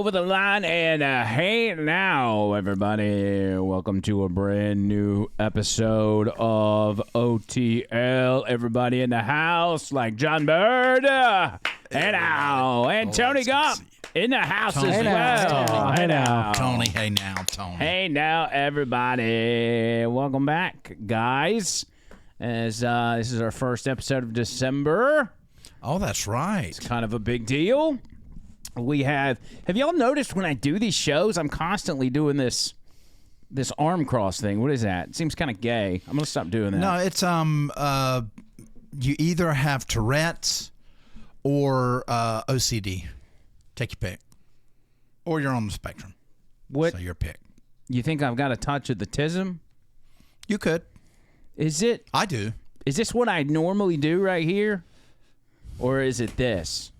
over the line, and hey now, everybody. Welcome to a brand new episode of OTL. Everybody in the house, like John Bird, hey now, and Tony Gump in the house as well. Hey now, Tony. Hey now, Tony. Hey now, everybody. Welcome back, guys. As this is our first episode of December. Oh, that's right. It's kind of a big deal. We have y'all noticed when I do these shows, I'm constantly doing this arm cross thing. What is that? It seems kind of gay. I'm gonna stop doing that. No, it's you either have Tourette's or OCD. Take your pick, or you're on the spectrum. What? So your pick. You think I've got a touch of the tism? You could. Is it? I do. Is this what I normally do right here, or is it this?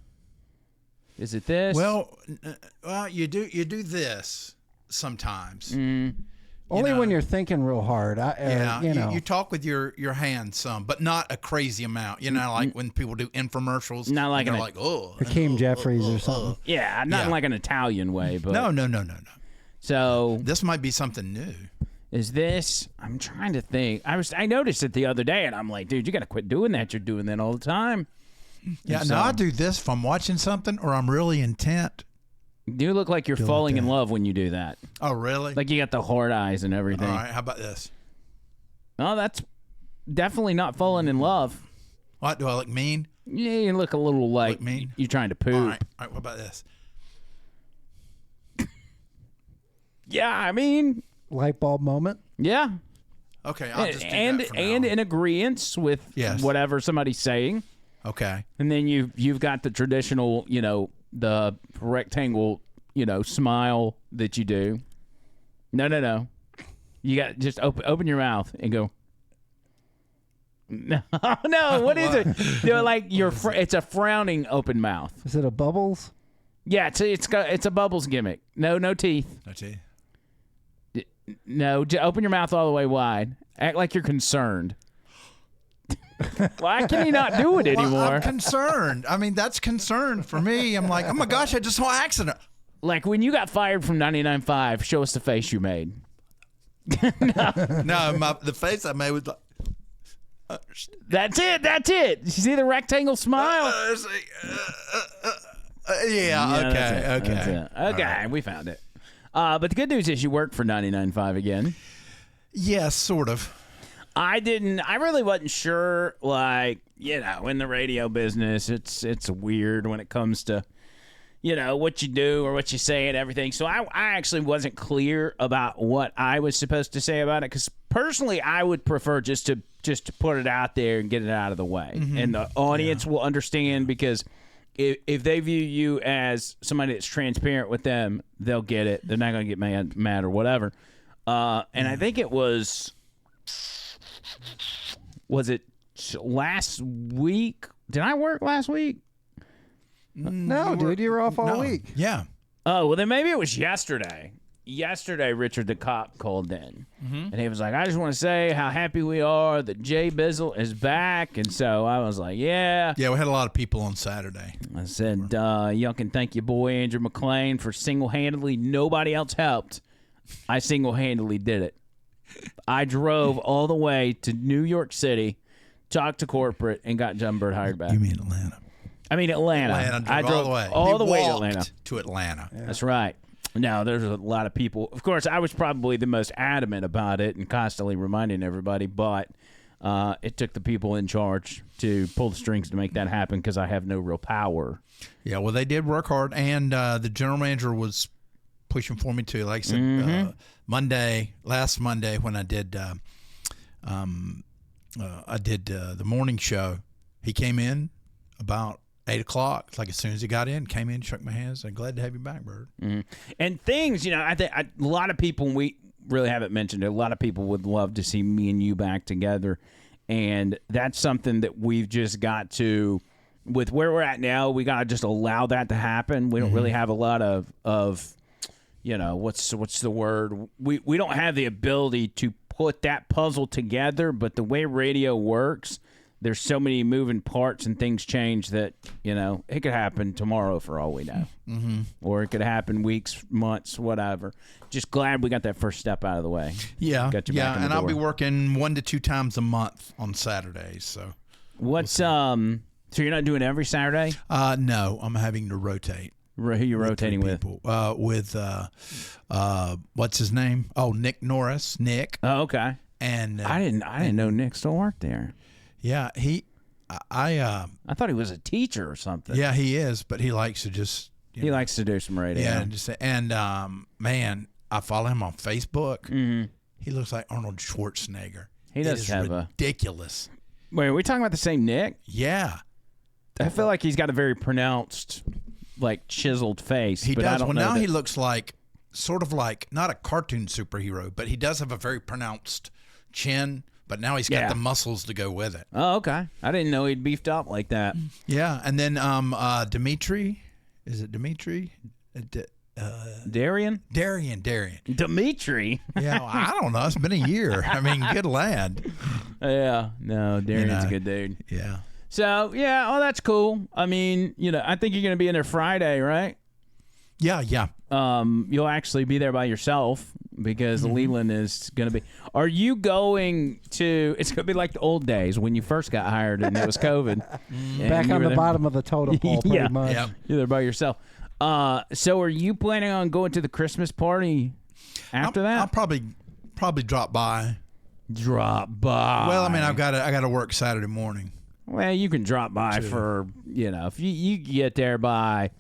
Is it this? Well, you do this sometimes. Only when you're thinking real hard. You talk with your hands some, but not a crazy amount. You know, like when people do infomercials. Not like they're like, oh, Hakeem Jeffries or something. Yeah, not in like an Italian way, but no. So this might be something new. Is this? I'm trying to think. I noticed it the other day, and I'm like, dude, you got to quit doing that. You're doing that all the time. Yeah, now I do this if I'm watching something or I'm really intent. You look like you're falling in love when you do that. Oh, really? Like you got the hard eyes and everything. All right, how about this? No, that's definitely not falling in love. What, do I look mean? Yeah, you look a little like mean? You're trying to poop. All right, what about this? Yeah, I mean... Light bulb moment? Yeah. Okay, I'll just do and that for now. in agreement with whatever somebody's saying. Okay. And then you've got the traditional, the rectangle, smile that you do. No. You got just open your mouth and go. No, what is it? They're like it's a frowning open mouth. Is it a bubbles? Yeah, it's a bubbles gimmick. No teeth. No teeth. No, open your mouth all the way wide. Act like you're concerned. Why can he not do it anymore? Well, I'm concerned. I mean, that's concern for me. I'm like, oh my gosh, I just saw an accident. Like when you got fired from 99.5, show us the face you made. No, the face I made was like. That's it. You see the rectangle smile? Okay. That's it. Okay, right. We found it. But the good news is you work for 99.5 again. Yes, sort of. I really wasn't sure, in the radio business, it's weird when it comes to, what you do or what you say and everything. So I actually wasn't clear about what I was supposed to say about it because personally I would prefer just to put it out there and get it out of the way. Mm-hmm. And the audience will understand because if they view you as somebody that's transparent with them, they'll get it. They're not going to get mad or whatever. And I think it was it last week? Did I work last week? No, dude, you were off all week. Yeah. Oh, well, then maybe it was yesterday. Yesterday, Richard the cop called in, and he was like, I just want to say how happy we are that Jay Bizzle is back. And so I was like, yeah. Yeah, we had a lot of people on Saturday. I said, y'all can thank your boy, Andrew McClain, for single-handedly. Nobody else helped. I single-handedly did it. I drove all the way to New York City, talked to corporate, and got John Bird hired back. You mean Atlanta? I mean Atlanta. I drove all the way to Atlanta. To Atlanta. Yeah. That's right. Now, there's a lot of people. Of course, I was probably the most adamant about it and constantly reminding everybody, but it took the people in charge to pull the strings to make that happen because I have no real power. Yeah, well, they did work hard, and the general manager was pushing for me too. Like I said, last Monday when I did the morning show, he came in about 8 o'clock. Like as soon as he got in, came in, shook my hands. I'm glad to have you back, Bird. Mm-hmm. And things, I think a lot of people, we really haven't mentioned it, a lot of people would love to see me and you back together. And that's something that we've just got to, with where we're at now, we got to just allow that to happen. We don't really have a lot of what's the word? We don't have the ability to put that puzzle together, but the way radio works, there's so many moving parts and things change that, it could happen tomorrow for all we know. Mm-hmm. Or it could happen weeks, months, whatever. Just glad we got that first step out of the way. Yeah. And I'll be working 1 to 2 times a month on Saturdays. So what's so you're not doing every Saturday? No, I'm having to rotate. Who you rotating with? With what's his name? Oh, Nick Norris. Nick. Oh, okay. And I didn't know Nick still worked there. Yeah, I thought he was a teacher or something. Yeah, he is, but he likes to just he likes to do some radio. Yeah, man, I follow him on Facebook. Mm-hmm. He looks like Arnold Schwarzenegger. He does have ridiculous. Wait, are we talking about the same Nick? Yeah, I feel like he's got a very pronounced, like chiseled face. He but does. I don't well, know now that... he looks like sort of like not a cartoon superhero, but he does have a very pronounced chin. But now he's got the muscles to go with it. Oh, okay. I didn't know he'd beefed up like that. Yeah, and then Dimitri, is it Dimitri? Darian? Darian. Dimitri? Yeah, well, I don't know. It's been a year. I mean, good lad. Yeah, no, Darian's a good dude. Yeah. So, that's cool. I mean, I think you're going to be in there Friday, right? Yeah. You'll actually be there by yourself because Leland is going to be. Are you going to? It's going to be like the old days when you first got hired and it was COVID. Back on the bottom of the totem pole, pretty much. Yeah. You're there by yourself. So are you planning on going to the Christmas party after that? I'll probably drop by. Drop by. Well, I mean, I got to work Saturday morning. Well, you can drop by for if you get there by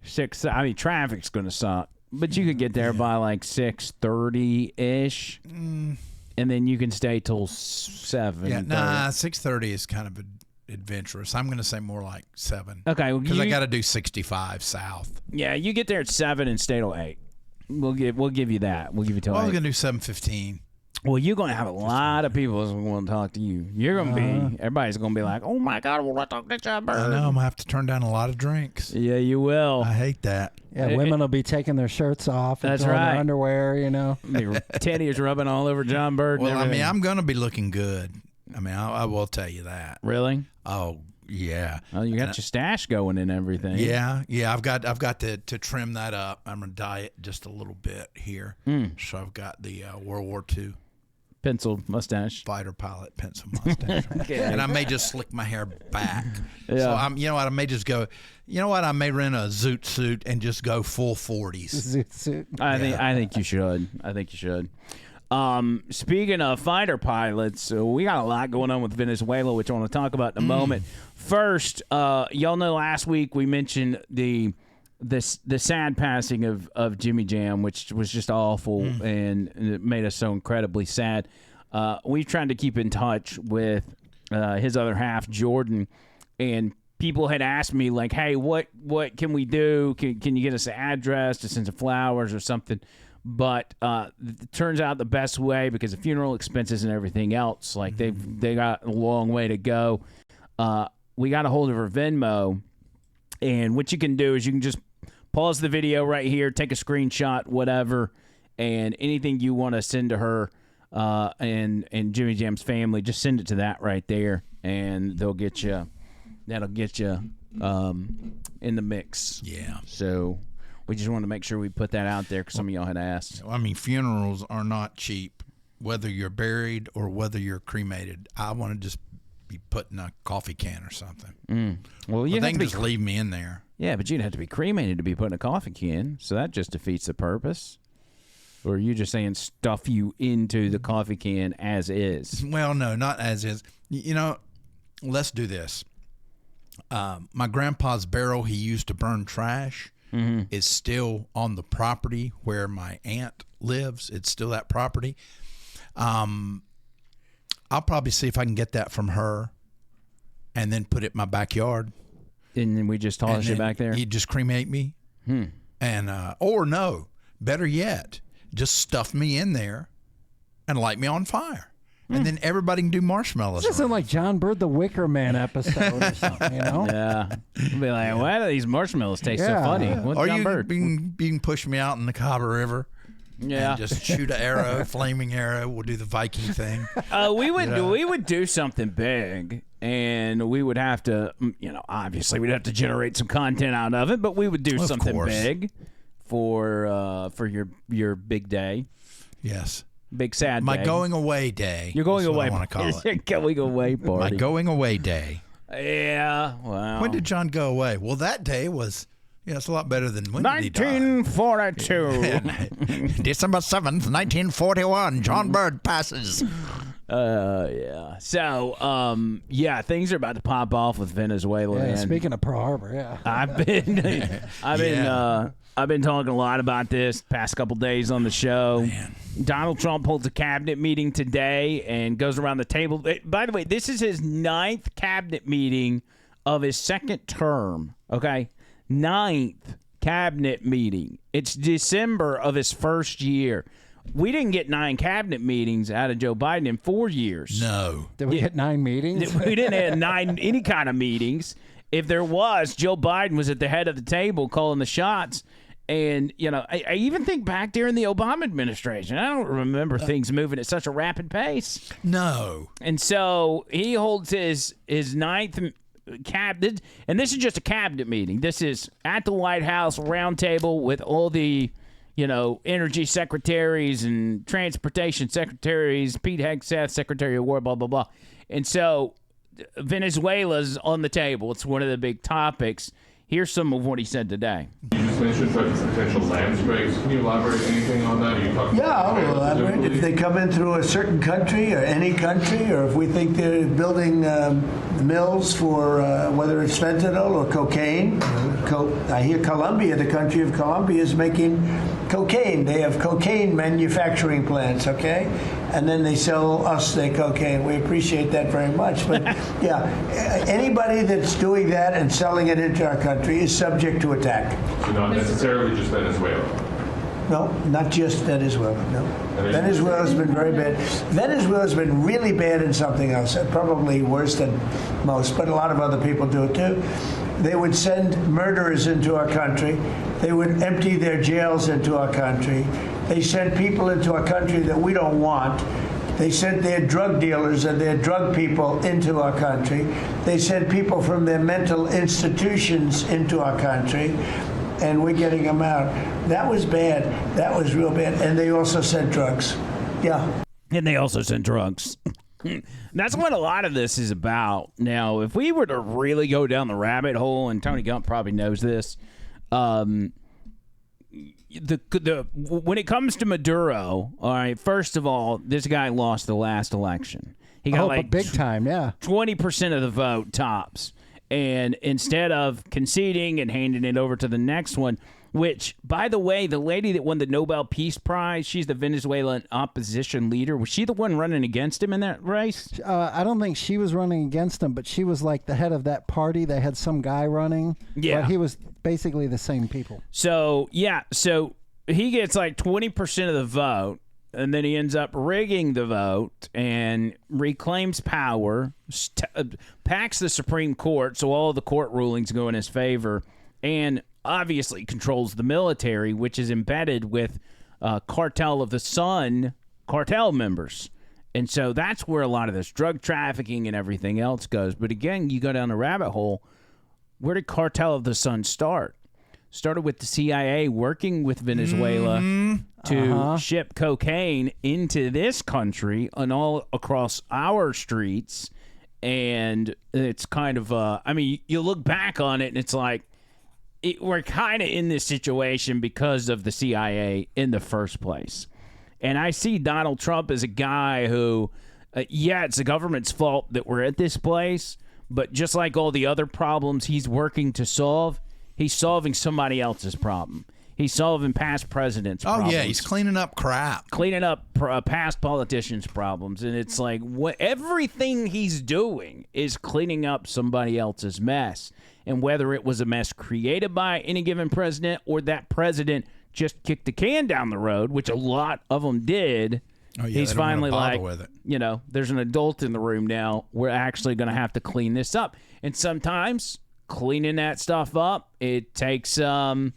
6. I mean, traffic's going to suck. But you could get there by like 6:30-ish, and then you can stay till 7. Yeah, 6:30 is kind of adventurous. I'm going to say more like 7. Okay, because I got to do 65 south. Yeah, you get there at 7 and stay till 8. We'll give you that. We'll give you till 8. I was going to do 7:15. Well, you're going to have a lot of people who want to talk to you. You're going to be, everybody's going to be like, oh my God, I want to talk to John Bird. I know, I'm going to have to turn down a lot of drinks. Yeah, you will. I hate that. Yeah, women will be taking their shirts off and that's throwing right. their underwear, Teddy is rubbing all over John Bird. Well, I mean, I'm going to be looking good. I mean, I will tell you that. Really? Oh, yeah. Oh, you got your stash going and everything. Yeah. I've got to trim that up. I'm going to dye it just a little bit here. So I've got the World War II pencil mustache, fighter pilot pencil mustache, okay. And I may just slick my hair back. Yeah. So I may just go. I may rent a zoot suit and just go full 40s. Zoot suit. I think you should. Speaking of fighter pilots, we got a lot going on with Venezuela, which I want to talk about in a moment. First, y'all know last week we mentioned the sad passing of Jimmy Jam, which was just awful and it made us so incredibly sad. We've tried to keep in touch with his other half, Jordan, and people had asked me like, "Hey, what can we do? Can you get us an address to send some flowers or something?" But it turns out the best way, because of funeral expenses and everything else, like they got a long way to go. We got a hold of her Venmo, and what you can do is you can just pause the video right here, take a screenshot, whatever, and anything you want to send to her and Jimmy Jam's family, just send it to that right there, and that'll get you in the mix. Yeah. So we just wanted to make sure we put that out there because some of y'all had asked. I mean, funerals are not cheap, whether you're buried or whether you're cremated. I want to just be put in a coffee can or something. Well, you they can just leave me in there. Yeah, but you'd have to be cremated to be put in a coffee can, so that just defeats the purpose. Or are you just saying stuff you into the coffee can as is? Well, no, not as is. Let's do this. My grandpa's barrel he used to burn trash is still on the property where my aunt lives. It's still that property. I'll probably see if I can get that from her and then put it in my backyard. And then we just toss it back there? You just cremate me. And or no, better yet, just stuff me in there and light me on fire. And then everybody can do marshmallows. This isn't like John Bird the Wicker Man episode or something, Yeah. You'll be like, why do these marshmallows taste so funny? What's Or John you Bird? can push me out in the Cabo River. Yeah. And just shoot an arrow, flaming arrow. We'll do the Viking thing. We would do something big, and we would have to, obviously we'd have to generate some content out of it, but we would do something big for your big day. Yes. Big sad day. My going away day. You're going away. I want to call it. Your going away party. My going away day. Yeah. Wow. When did John go away? Well, that day was. Yeah, it's a lot better than when did he die? 1942. December 7th, 1941. John Bird passes. Yeah. So, things are about to pop off with Venezuela. Yeah, and speaking of Pearl Harbor, yeah. I've been talking a lot about this past couple days on the show. Man. Donald Trump holds a cabinet meeting today and goes around the table. By the way, this is his 9th cabinet meeting of his second term. Okay. 9th cabinet meeting. It's December of his first year. We didn't get 9 cabinet meetings out of Joe Biden in 4 years. No. Did we get 9 meetings? We didn't have 9 any kind of meetings. If there was, Joe Biden was at the head of the table calling the shots. And, I even think back during the Obama administration, I don't remember things moving at such a rapid pace. No. And so he holds his 9th cabinet, and this is just a cabinet meeting. This is at the White House round table with all the, energy secretaries and transportation secretaries, Pete Hegseth, Secretary of War, blah, blah, blah. And so Venezuela's on the table. It's one of the big topics. Here's some of what he said today. You just mentioned potential land strikes. Can you elaborate anything on that? Are you talking I'll elaborate. If they come in through a certain country or any country, or if we think they're building mills for whether it's fentanyl or cocaine. I hear Colombia, the country of Colombia, is making cocaine. They have cocaine manufacturing plants, okay? And then they sell us their cocaine. We appreciate that very much. But, anybody that's doing that and selling it into our country is subject to attack. So not necessarily just Venezuela? No, not just Venezuela, no. Venezuela's been very bad. Venezuela's been really bad in something else, probably worse than most, but a lot of other people do it too. They would send murderers into our country. They would empty their jails into our country. They sent people into our country that we don't want. They sent their drug dealers and their drug people into our country. They sent people from their mental institutions into our country, and we're getting them out. That was bad. That was real bad. And they also sent drugs. Yeah. And they also sent drugs. That's what a lot of this is about. Now, if we were to really go down the rabbit hole, and Tony Gump probably knows this, when it comes to Maduro, all right, first of all, this guy lost the last election. He got big time, yeah. 20% of the vote tops. And instead of conceding and handing it over to the next one, which, by the way, the lady that won the Nobel Peace Prize, she's the Venezuelan opposition leader. Was she the one running against him in that race? I don't think she was running against him, but she was like the head of that party. They had some guy running. Yeah. But he was basically the same people. So he gets like 20% of the vote, and then he ends up rigging the vote and reclaims power, packs the Supreme Court, so all of the court rulings go in his favor, and obviously controls the military, which is embedded with Cartel of the Sun cartel members. And so that's where a lot of this drug trafficking and everything else goes. But again, you go down the rabbit hole. Where did Cartel of the Sun start? Started with the CIA working with Venezuela to ship cocaine into this country and all across our streets. And it's kind of, you look back on it and it's like, we're kind of in this situation because of the CIA in the first place. And I see Donald Trump as a guy who, it's the government's fault that we're at this place, but just like all the other problems he's working to solve, he's solving somebody else's problem. He's solving past presidents' problems. Oh, yeah, he's cleaning up crap. Cleaning up past politicians' problems. And it's like everything he's doing is cleaning up somebody else's mess. And whether it was a mess created by any given president or that president just kicked the can down the road, which a lot of them did, he's finally like, there's an adult in the room now. We're actually going to have to clean this up. And sometimes cleaning that stuff up, it takes, there's a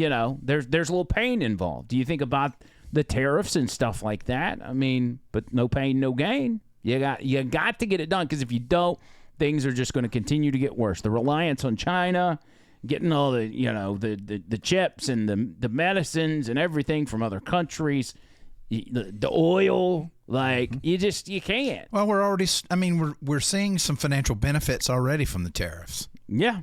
little pain involved. Do you think about the tariffs and stuff like that. I mean, but no pain, no gain. You got to get it done, because if you don't, things are just going to continue to get worse. The reliance on China, getting all the the chips and the medicines and everything from other countries, the oil, like you can't. Well, we're seeing some financial benefits already from the tariffs. Yeah.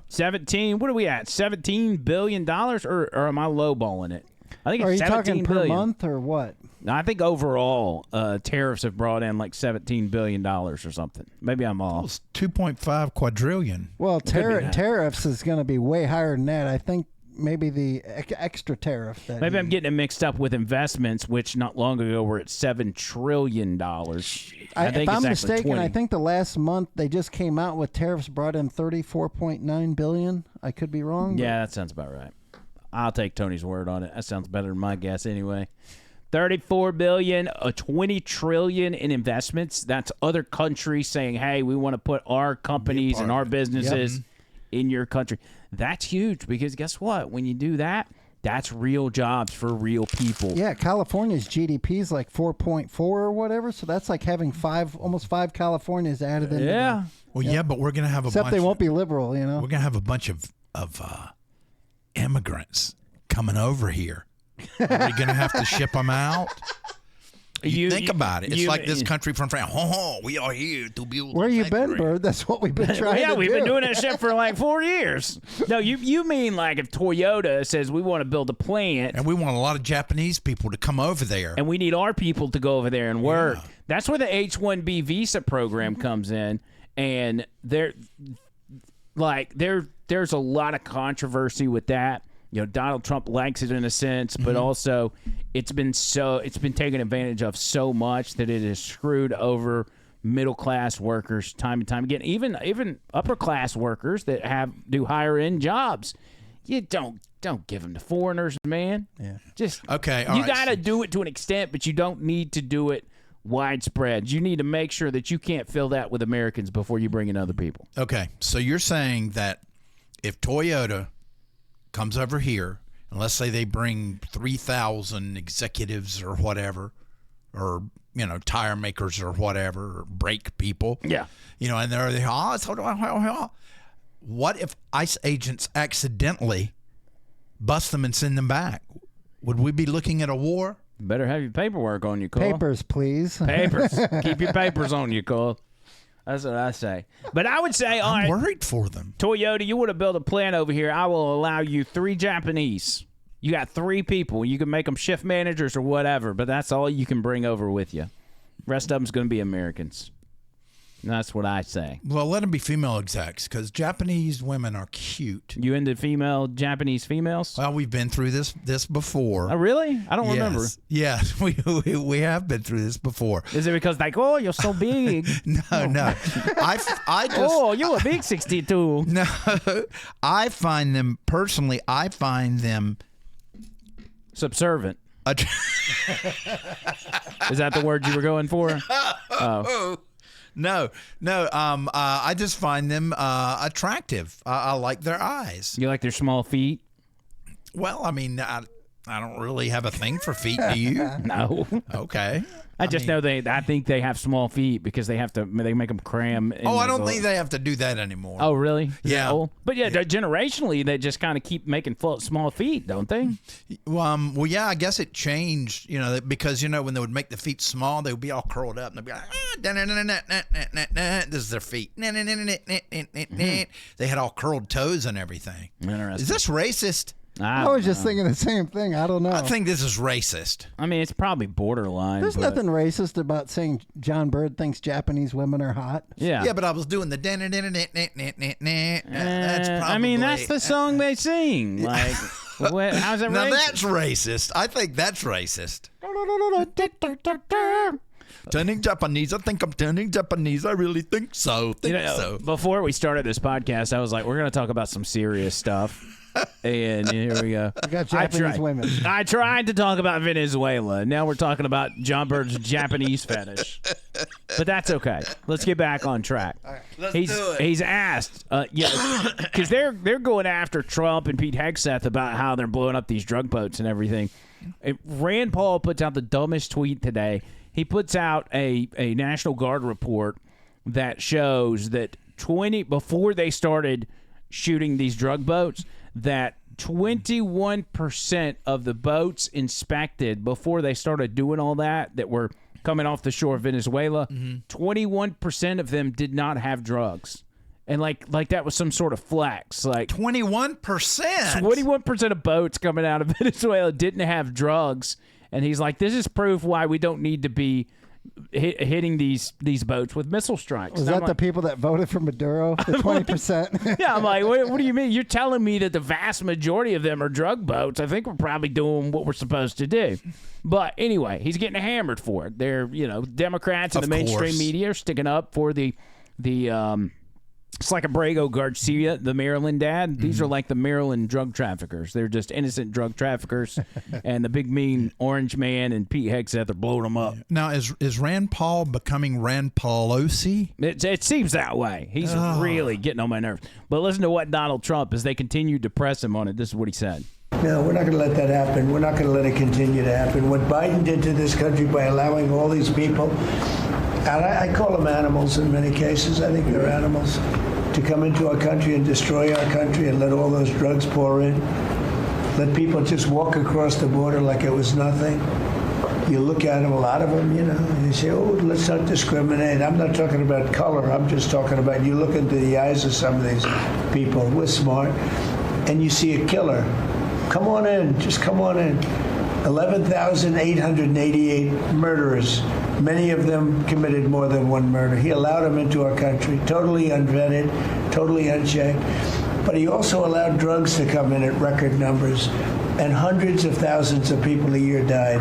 17. What are we at? $17 billion, or am I lowballing it? I think it's Are you 17 talking per billion. month or what? I think overall, tariffs have brought in like $17 billion or something. Maybe I'm off. It's 2.5 quadrillion. Well, Could be that. tariffs is going to be way higher than that. I think maybe the extra tariff. Maybe I'm getting it mixed up with investments, which not long ago were at $7 trillion. I think if it's I'm actually mistaken, 20. I think the last month they just came out with tariffs brought in $34.9 billion. I could be wrong. Yeah, that sounds about right. I'll take Tony's word on it. That sounds better than my guess anyway. $34 billion, $20 trillion in investments. That's other countries saying, hey, we want to put our companies and our businesses in your country. That's huge, because guess what? When you do that, that's real jobs for real people. Yeah, California's GDP is like 4.4 or whatever, so that's like having almost five Californias added in. Yeah. Well, yeah, but we're going to have Except they won't be liberal, We're going to have a bunch of immigrants coming over here. Are we going to have to ship them out? You think about it. It's like this country from France. We are here to build. Where you been, Bird? That's what we've been trying to do. Yeah, we've been doing that shit for like 4 years. No, you mean like if Toyota says we want to build a plant. And we want a lot of Japanese people to come over there. And we need our people to go over there and work. Yeah. That's where the H-1B visa program comes in. And there's a lot of controversy with that. Donald Trump likes it in a sense, but also it's been taken advantage of so much that it has screwed over middle class workers time and time again. Even upper class workers that do higher end jobs. You don't give them to foreigners, man. Yeah. Just okay. You got to do it to an extent, but you don't need to do it widespread. You need to make sure that you can't fill that with Americans before you bring in other people. Okay, so you're saying that if Toyota comes over here, and let's say they bring 3,000 executives or whatever, or tire makers or whatever, or brake people, and what if ICE agents accidentally bust them and send them back? Would we be looking at a war? You better have your paperwork on you, Cole. Papers, please. Papers. Keep your papers on you, Cole. That's what I say. But I would say, I'm worried for them. Toyota, you want to build a plant over here, I will allow you 3 Japanese. You got 3 people. You can make them shift managers or whatever, but that's all you can bring over with you. Rest of them's going to be Americans. That's what I say. Well, let them be female execs, because Japanese women are cute. You into Japanese females? Well, we've been through this before. Oh, really? I don't remember. Yes, we have been through this before. Is it because you're so big? No. I just. Oh, you're a big 62. No, I find them subservient. Is that the word you were going for? Oh. No. I just find them attractive. I like their eyes. You like their small feet? Well, I mean, I don't really have a thing for feet. Do you? No. Okay. I think they have small feet because they make them cram. I don't think they have to do that anymore. Oh, really? Yeah. But generationally, they just kind of keep making small feet, don't they? Well, yeah, I guess it changed, because, when they would make the feet small, they would be all curled up and they'd be like, this is their feet. They had all curled toes and everything. Interesting. Is this racist? I was just thinking the same thing. I don't know. I think this is racist. I mean, it's probably borderline. There's nothing racist about saying John Bird thinks Japanese women are hot. Yeah. Yeah, but I was doing the that's probably. I mean, that's the song they sing. Like, how's that racist? Now that's racist. I think that's racist. Turning Japanese. I think I'm turning Japanese. I really think so. Before we started this podcast, I was like, we're going to talk about some serious stuff. And here we go. We got Japanese women. I tried to talk about Venezuela. Now we're talking about John Bird's Japanese fetish. But that's okay. Let's get back on track. All right, let's do it. He's asked, because they're going after Trump and Pete Hegseth about how they're blowing up these drug boats and everything. Rand Paul puts out the dumbest tweet today. He puts out a National Guard report that shows that before they started shooting these drug boats, that 21% of the boats inspected before they started doing all that were coming off the shore of Venezuela, 21% of them did not have drugs. And like that was some sort of flex. Like 21%. 21% of boats coming out of Venezuela didn't have drugs. And he's like, this is proof why we don't need to be hitting these boats with missile strikes. Was that the people that voted for Maduro? The 20%? Yeah, I'm like, what do you mean? You're telling me that the vast majority of them are drug boats? I think we're probably doing what we're supposed to do. But anyway, he's getting hammered for it. They're, Democrats and the mainstream media are sticking up for the it's like Abrego Garcia, the Maryland dad. These are like the Maryland drug traffickers. They're just innocent drug traffickers, and the big mean orange man and Pete Hegseth are blowing them up. Now, is Rand Paul becoming Rand Paulosi? It seems that way. He's really getting on my nerves. But listen to what Donald Trump, as they continue to press him on it, this is what he said. No, we're not going to let that happen. We're not going to let it continue to happen. What Biden did to this country by allowing all these people, and I call them animals in many cases. I think they're animals, to come into our country and destroy our country and let all those drugs pour in. Let people just walk across the border like it was nothing. You look at them, a lot of them, you say, oh, let's not discriminate. I'm not talking about color. I'm just talking about, you look into the eyes of some of these people. We're smart. And you see a killer. Come on in. Just come on in. 11,888 murderers. Many of them committed more than one murder. He allowed them into our country, totally unvetted, totally unchecked. But he also allowed drugs to come in at record numbers, and hundreds of thousands of people a year died.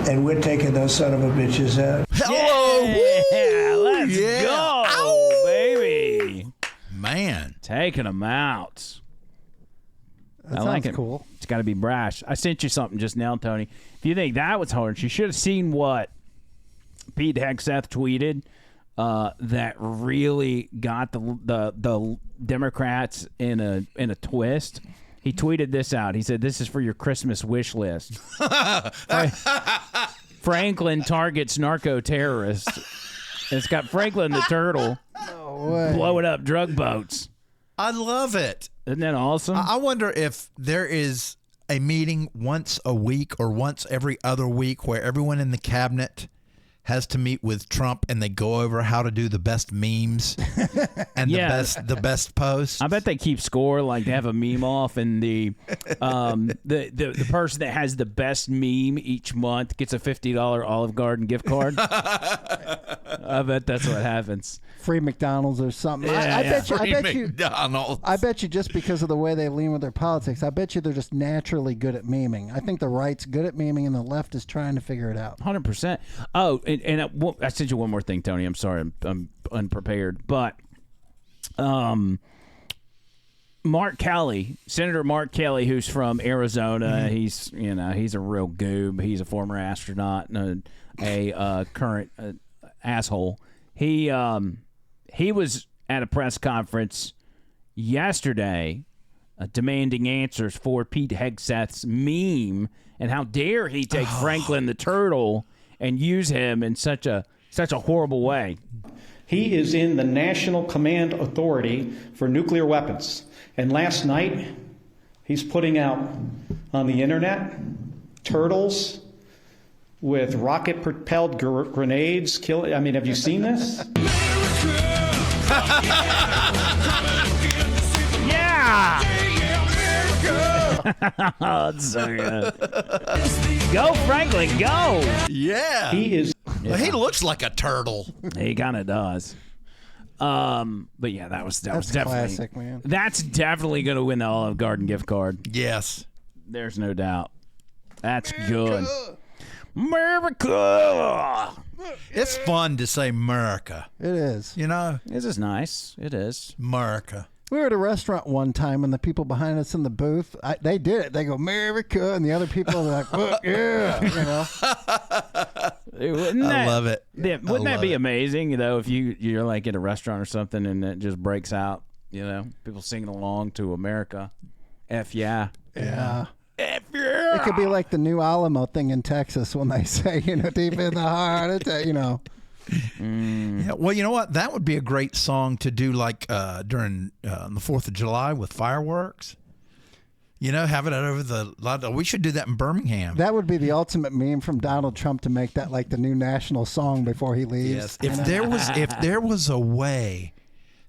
And we're taking those son of a bitches out. Yeah, let's go, Ow. baby. Man. Taking them out. That I like sounds it. cool. It's got to be brash. I sent you something just now, Tony. If you think that was hard, you should have seen what Pete Hegseth tweeted that really got the Democrats in a twist. He tweeted this out. He said, "This is for your Christmas wish list." Franklin targets narco terrorists. It's got Franklin the turtle blowing up drug boats. I love it. Isn't that awesome? I wonder if there is a meeting once a week or once every other week where everyone in the cabinet has to meet with Trump and they go over how to do the best memes and the best posts. I bet they keep score, like they have a meme off, and the person that has the best meme each month gets a $50 Olive Garden gift card. I bet that's what happens. Free McDonald's or something. Yeah, I bet you. McDonald's. I bet you just because of the way they lean with their politics, I bet you they're just naturally good at memeing. I think the right's good at memeing and the left is trying to figure it out. 100%. Oh, and I sent you one more thing, Tony. I'm sorry, I'm unprepared, but Mark Kelly, Senator Mark Kelly, who's from Arizona, he's a real goob. He's a former astronaut and a current asshole. He was at a press conference yesterday demanding answers for Pete Hegseth's meme, and how dare he take Franklin the turtle and use him in such a horrible way. He is in the National Command Authority for Nuclear Weapons. And last night, he's putting out on the internet turtles with rocket-propelled grenades. Have you seen this? Yeah! Oh, it's so good. Go, Franklin, go! Yeah. He is. Well, he looks like a turtle. He kind of does. But yeah, that was definitely classic, man. That's definitely going to win the Olive Garden gift card. Yes. There's no doubt. That's good. America. It's fun to say America. It is. This is nice. It is. America. We were at a restaurant one time, and the people behind us in the booth, they did it. They go, America, and the other people are like, well, yeah, I love it. Yeah, wouldn't that be amazing, if you're like at a restaurant or something and it just breaks out, people singing along to America. F yeah. Yeah. F yeah. It could be like the new Alamo thing in Texas when they say, deep in the heart, Yeah, well, you know what? That would be a great song to do like during the 4th of July with fireworks. Have it over the. We should do that in Birmingham. That would be the ultimate meme from Donald Trump to make that like the new national song before he leaves. Yes. If there was a way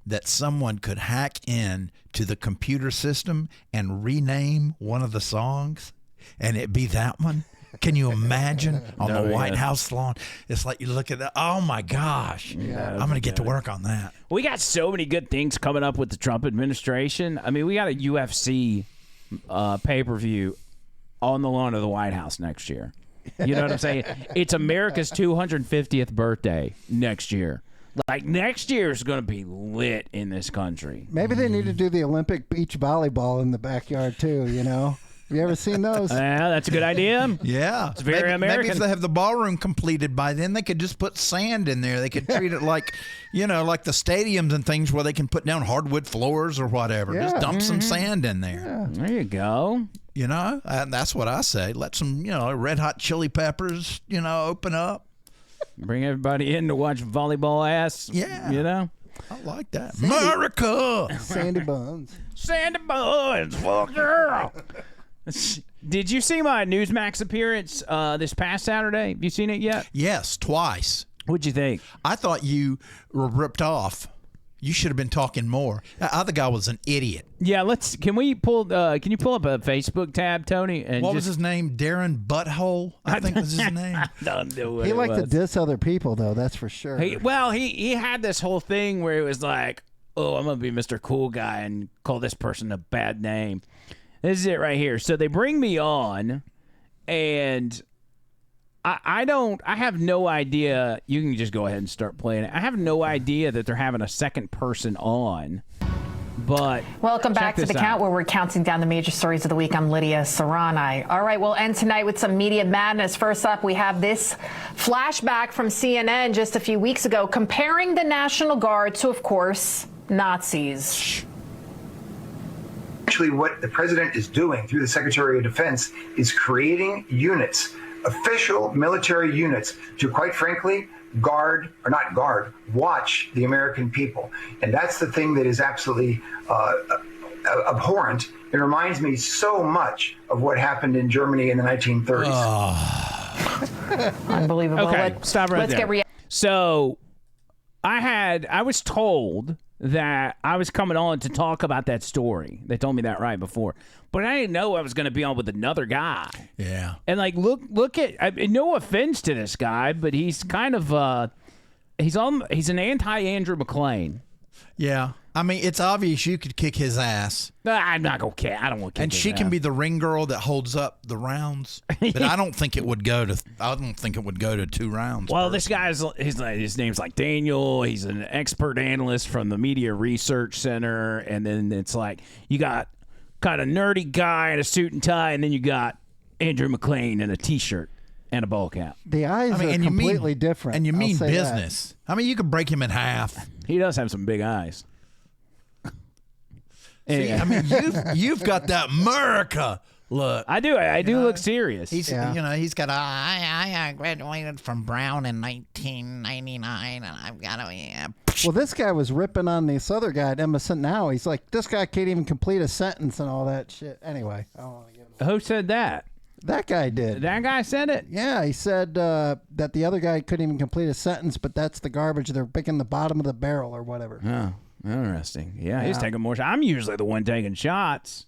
that someone could hack in to the computer system and rename one of the songs, and it be that one. Can you imagine on the White House lawn? It's like you look at that. Oh my gosh! I'm going to get to work on that. We got so many good things coming up with the Trump administration. I mean, we got a UFC pay-per-view on the lawn of the White House next year. You know what I'm saying? It's America's 250th birthday next year. Like, next year is going to be lit in this country. Maybe they need to do the Olympic beach volleyball in the backyard too, Have you ever seen those? Yeah, that's a good idea. Yeah. It's very American. Maybe if they have the ballroom completed by then, they could just put sand in there. They could treat it like, like the stadiums and things where they can put down hardwood floors or whatever. Yeah. Just dump some sand in there. There you go. And that's what I say. Let some, Red Hot Chili Peppers, open up. Bring everybody in to watch volleyball ass. Yeah. I like that. America! Sandy Buns. Sandy Buns, fuck girl. Did you see my Newsmax appearance this past Saturday? Have you seen it yet? Yes, twice. What'd you think? I thought you were ripped off. You should have been talking more. The other guy was an idiot. Yeah, can you pull up a Facebook tab, Tony? And what was his name? Darren Butthole, I think was his name. I don't know what He it liked to was. diss other people, though, that's for sure. He had this whole thing where it was like, oh, I'm going to be Mr. Cool Guy and call this person a bad name. This is it right here. So they bring me on, and I have no idea. You can just go ahead and start playing it. I have no idea that they're having a second person on. But welcome back to The Count, where we're counting down the major stories of the week. I'm Lydia Serrani. All right, we'll end tonight with some media madness. First up, we have this flashback from CNN just a few weeks ago, comparing the National Guard to, of course, Nazis. Actually, what the president is doing through the Secretary of Defense is creating units, official military units, to, quite frankly, watch the American people. And that's the thing that is absolutely abhorrent. It reminds me so much of what happened in Germany in the 1930s. Unbelievable. Okay, stop right there. So I was told that I was coming on to talk about that story. They told me that right before. But I didn't know I was going to be on with another guy. Yeah. And look at no offense to this guy, but he's kind of he's an anti-Andrew McClain. Yeah. I mean, it's obvious you could kick his ass. I'm not going to kick. I don't want to kick And his she can ass. be the ring girl that holds up the rounds. But I don't think it would go to 2 rounds. Well, this guy's his name's like Daniel. He's an expert analyst from the Media Research Center, and then it's like you got kind of nerdy guy in a suit and tie, and then you got Andrew McClain in a t-shirt and a ball cap. The eyes are completely different. And you I'll mean say business. that. I mean, you could break him in half. He does have some big eyes. See, I mean, you've got that America look. I do. I do look serious. He's he's got I graduated from Brown in 1999, and I've got Well, this guy was ripping on this other guy at Emerson. Now he's like, this guy can't even complete a sentence and all that shit. Anyway, I don't want to get him. Who said that? That guy did. That guy said it? Yeah, he said that the other guy couldn't even complete a sentence, but that's the garbage. They're picking the bottom of the barrel or whatever. Oh, interesting. Yeah, he's taking more shots. I'm usually the one taking shots.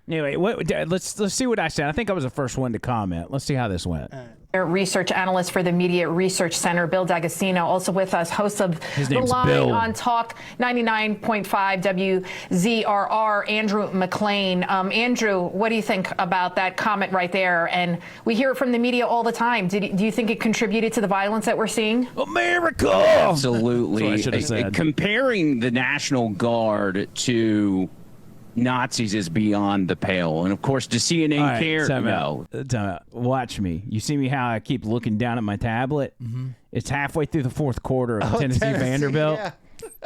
Anyway, let's see what I said. I think I was the first one to comment. Let's see how this went. Research analyst for the Media Research Center, Bill D'Agostino, also with us, host of The Line Bill. on Talk 99.5 WZRR, Andrew McClain. Andrew, what do you think about that comment right there? And we hear it from the media all the time. Do you think it contributed to the violence that we're seeing? America! Absolutely. That's what I should have said. Comparing the National Guard to Nazis is beyond the pale. And of course, does CNN care? Time No. out. Watch me. You see me how I keep looking down at my tablet? Mm-hmm. It's halfway through the fourth quarter of Tennessee Vanderbilt. Yeah.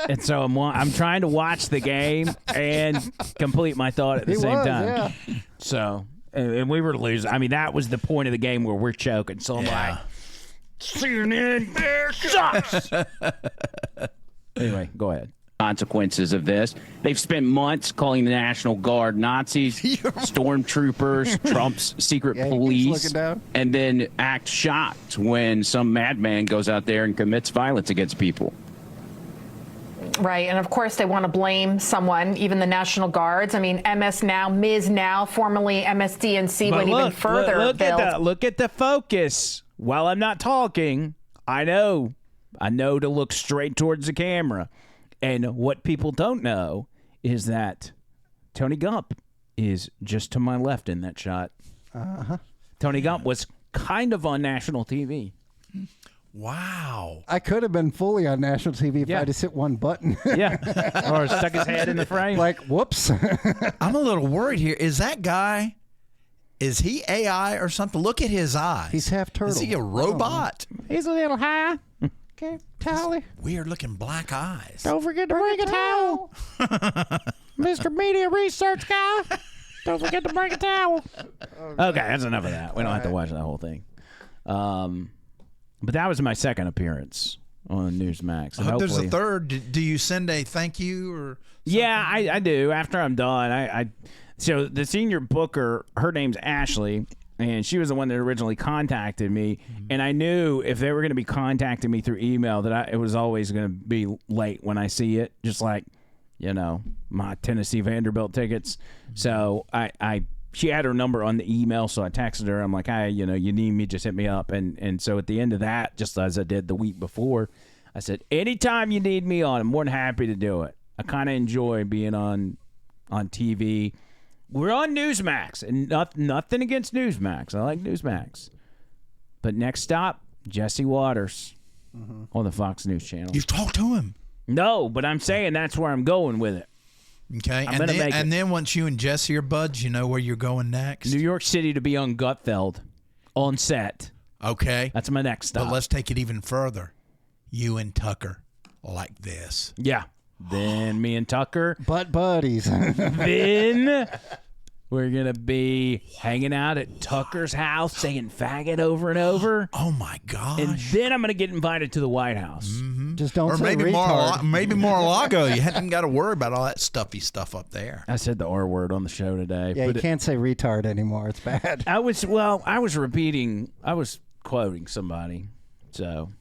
And so I'm trying to watch the game and complete my thought at the same time. Yeah. So and we were losing. I mean, that was the point of the game where we're choking. So I'm like, CNN sucks. Anyway, go ahead. Consequences of this. They've spent months calling the National Guard Nazis, stormtroopers, Trump's secret police, and then act shocked when some madman goes out there and commits violence against people. Right, and of course they want to blame someone, even the National Guards. I mean, MS Now, Ms. Now, formerly MSDNC, went even further. Look at the focus. While I'm not talking, I know to look straight towards the camera. And what people don't know is that Tony Gump is just to my left in that shot. Uh-huh. Tony Gump was kind of on national TV. Wow. I could have been fully on national TV if I just hit one button. Yeah. Or stuck his head in the frame. Like, whoops. I'm a little worried here. Is that guy, is he AI or something? Look at his eyes. He's half turtle. Is he a robot? He's a little high. Okay, Tally. Weird looking black eyes. Don't forget to bring a towel. Mr. Media Research Guy. Don't forget to bring a towel. Okay, that's enough of that. We don't have to watch that whole thing. But that was my second appearance on Newsmax. I hope there's a third. Do you send a thank you or something? Yeah, I do. After I'm done, so the senior booker, her name's Ashley, and she was the one that originally contacted me. And I knew if they were going to be contacting me through email that it was always going to be late when I see it, just like, my Tennessee Vanderbilt tickets. So she had her number on the email, so I texted her. I'm like, hey, you need me, just hit me up. And so at the end of that, just as I did the week before, I said, anytime you need me on, I'm more than happy to do it. I kind of enjoy being on TV. We're on Newsmax, and nothing against Newsmax. I like Newsmax. But next stop, Jesse Waters on the Fox News Channel. You've talked to him? No, but I'm saying that's where I'm going with it. Okay, and then once you and Jesse are buds, you know where you're going next? New York City to be on Gutfeld on set. Okay. That's my next stop. But let's take it even further. You and Tucker like this. Yeah. Then me and Tucker. Butt buddies. Then we're going to be hanging out at Tucker's house saying faggot over and over. Oh, my gosh. And then I'm going to get invited to the White House. Mm-hmm. Just don't say maybe retard. Maybe Mar-a-Lago. You haven't got to worry about all that stuffy stuff up there. I said the R word on the show today. Yeah, you can't say retard anymore. It's bad. I was quoting somebody. So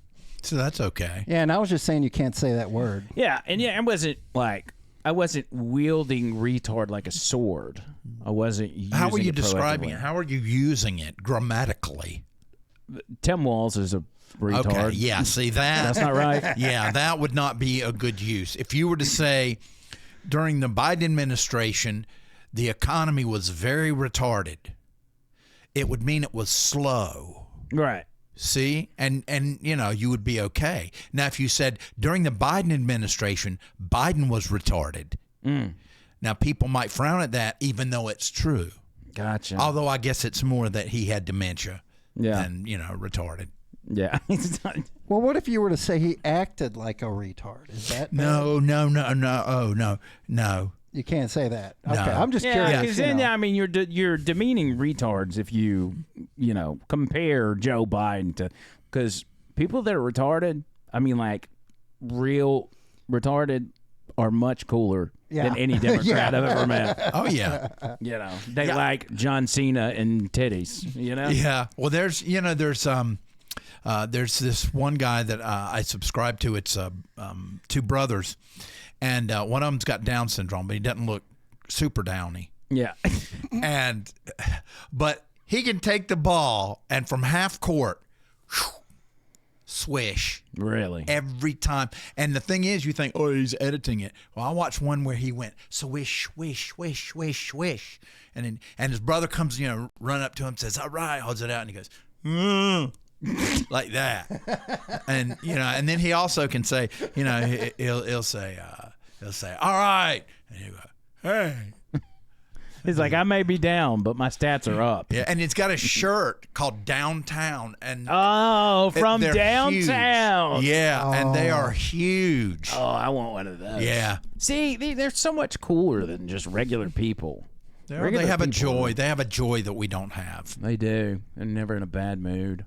that's okay. Yeah, and I was just saying you can't say that word. Yeah, and I wasn't wielding retard like a sword. I wasn't using How are you it describing proactively. it? How are you using it grammatically? Tim Walz is a retard. Okay, yeah, see that? That's not right. Yeah, that would not be a good use. If you were to say during the Biden administration, the economy was very retarded, it would mean it was slow. Right. See? And you would be okay. Now, if you said during the Biden administration, Biden was retarded, now people might frown at that even though it's true. Gotcha. Although I guess it's more that he had dementia than, retarded. Yeah. Well, what if you were to say he acted like a retard? Is that No. You can't say that. Okay, No. I'm just curious. Because then, I mean, you're demeaning retards if you compare Joe Biden to, because people that are retarded, I mean, like real retarded, are much cooler than any Democrat I've ever met. Oh yeah, they like John Cena and titties. Yeah. Well, there's this one guy that I subscribe to. It's two brothers. And one of them's got Down syndrome, but he doesn't look super downy. Yeah. But he can take the ball and from half court, swish. Really? Every time. And the thing is, you think, oh, he's editing it. Well, I watched one where he went swish, swish, swish, swish, swish. And his brother comes, run up to him, says, all right, holds it out, and he goes, like that. And and then he also can say, he'll say, all right, and he'll go, hey. He's like, I may be down, but my stats are up. Yeah, and it's got a shirt called Downtown, and from they're Downtown. Huge. Yeah, and they are huge. Oh, I want one of those. Yeah. See, they're so much cooler than just regular people. They have a joy. They have a joy that we don't have. They do. They're never in a bad mood.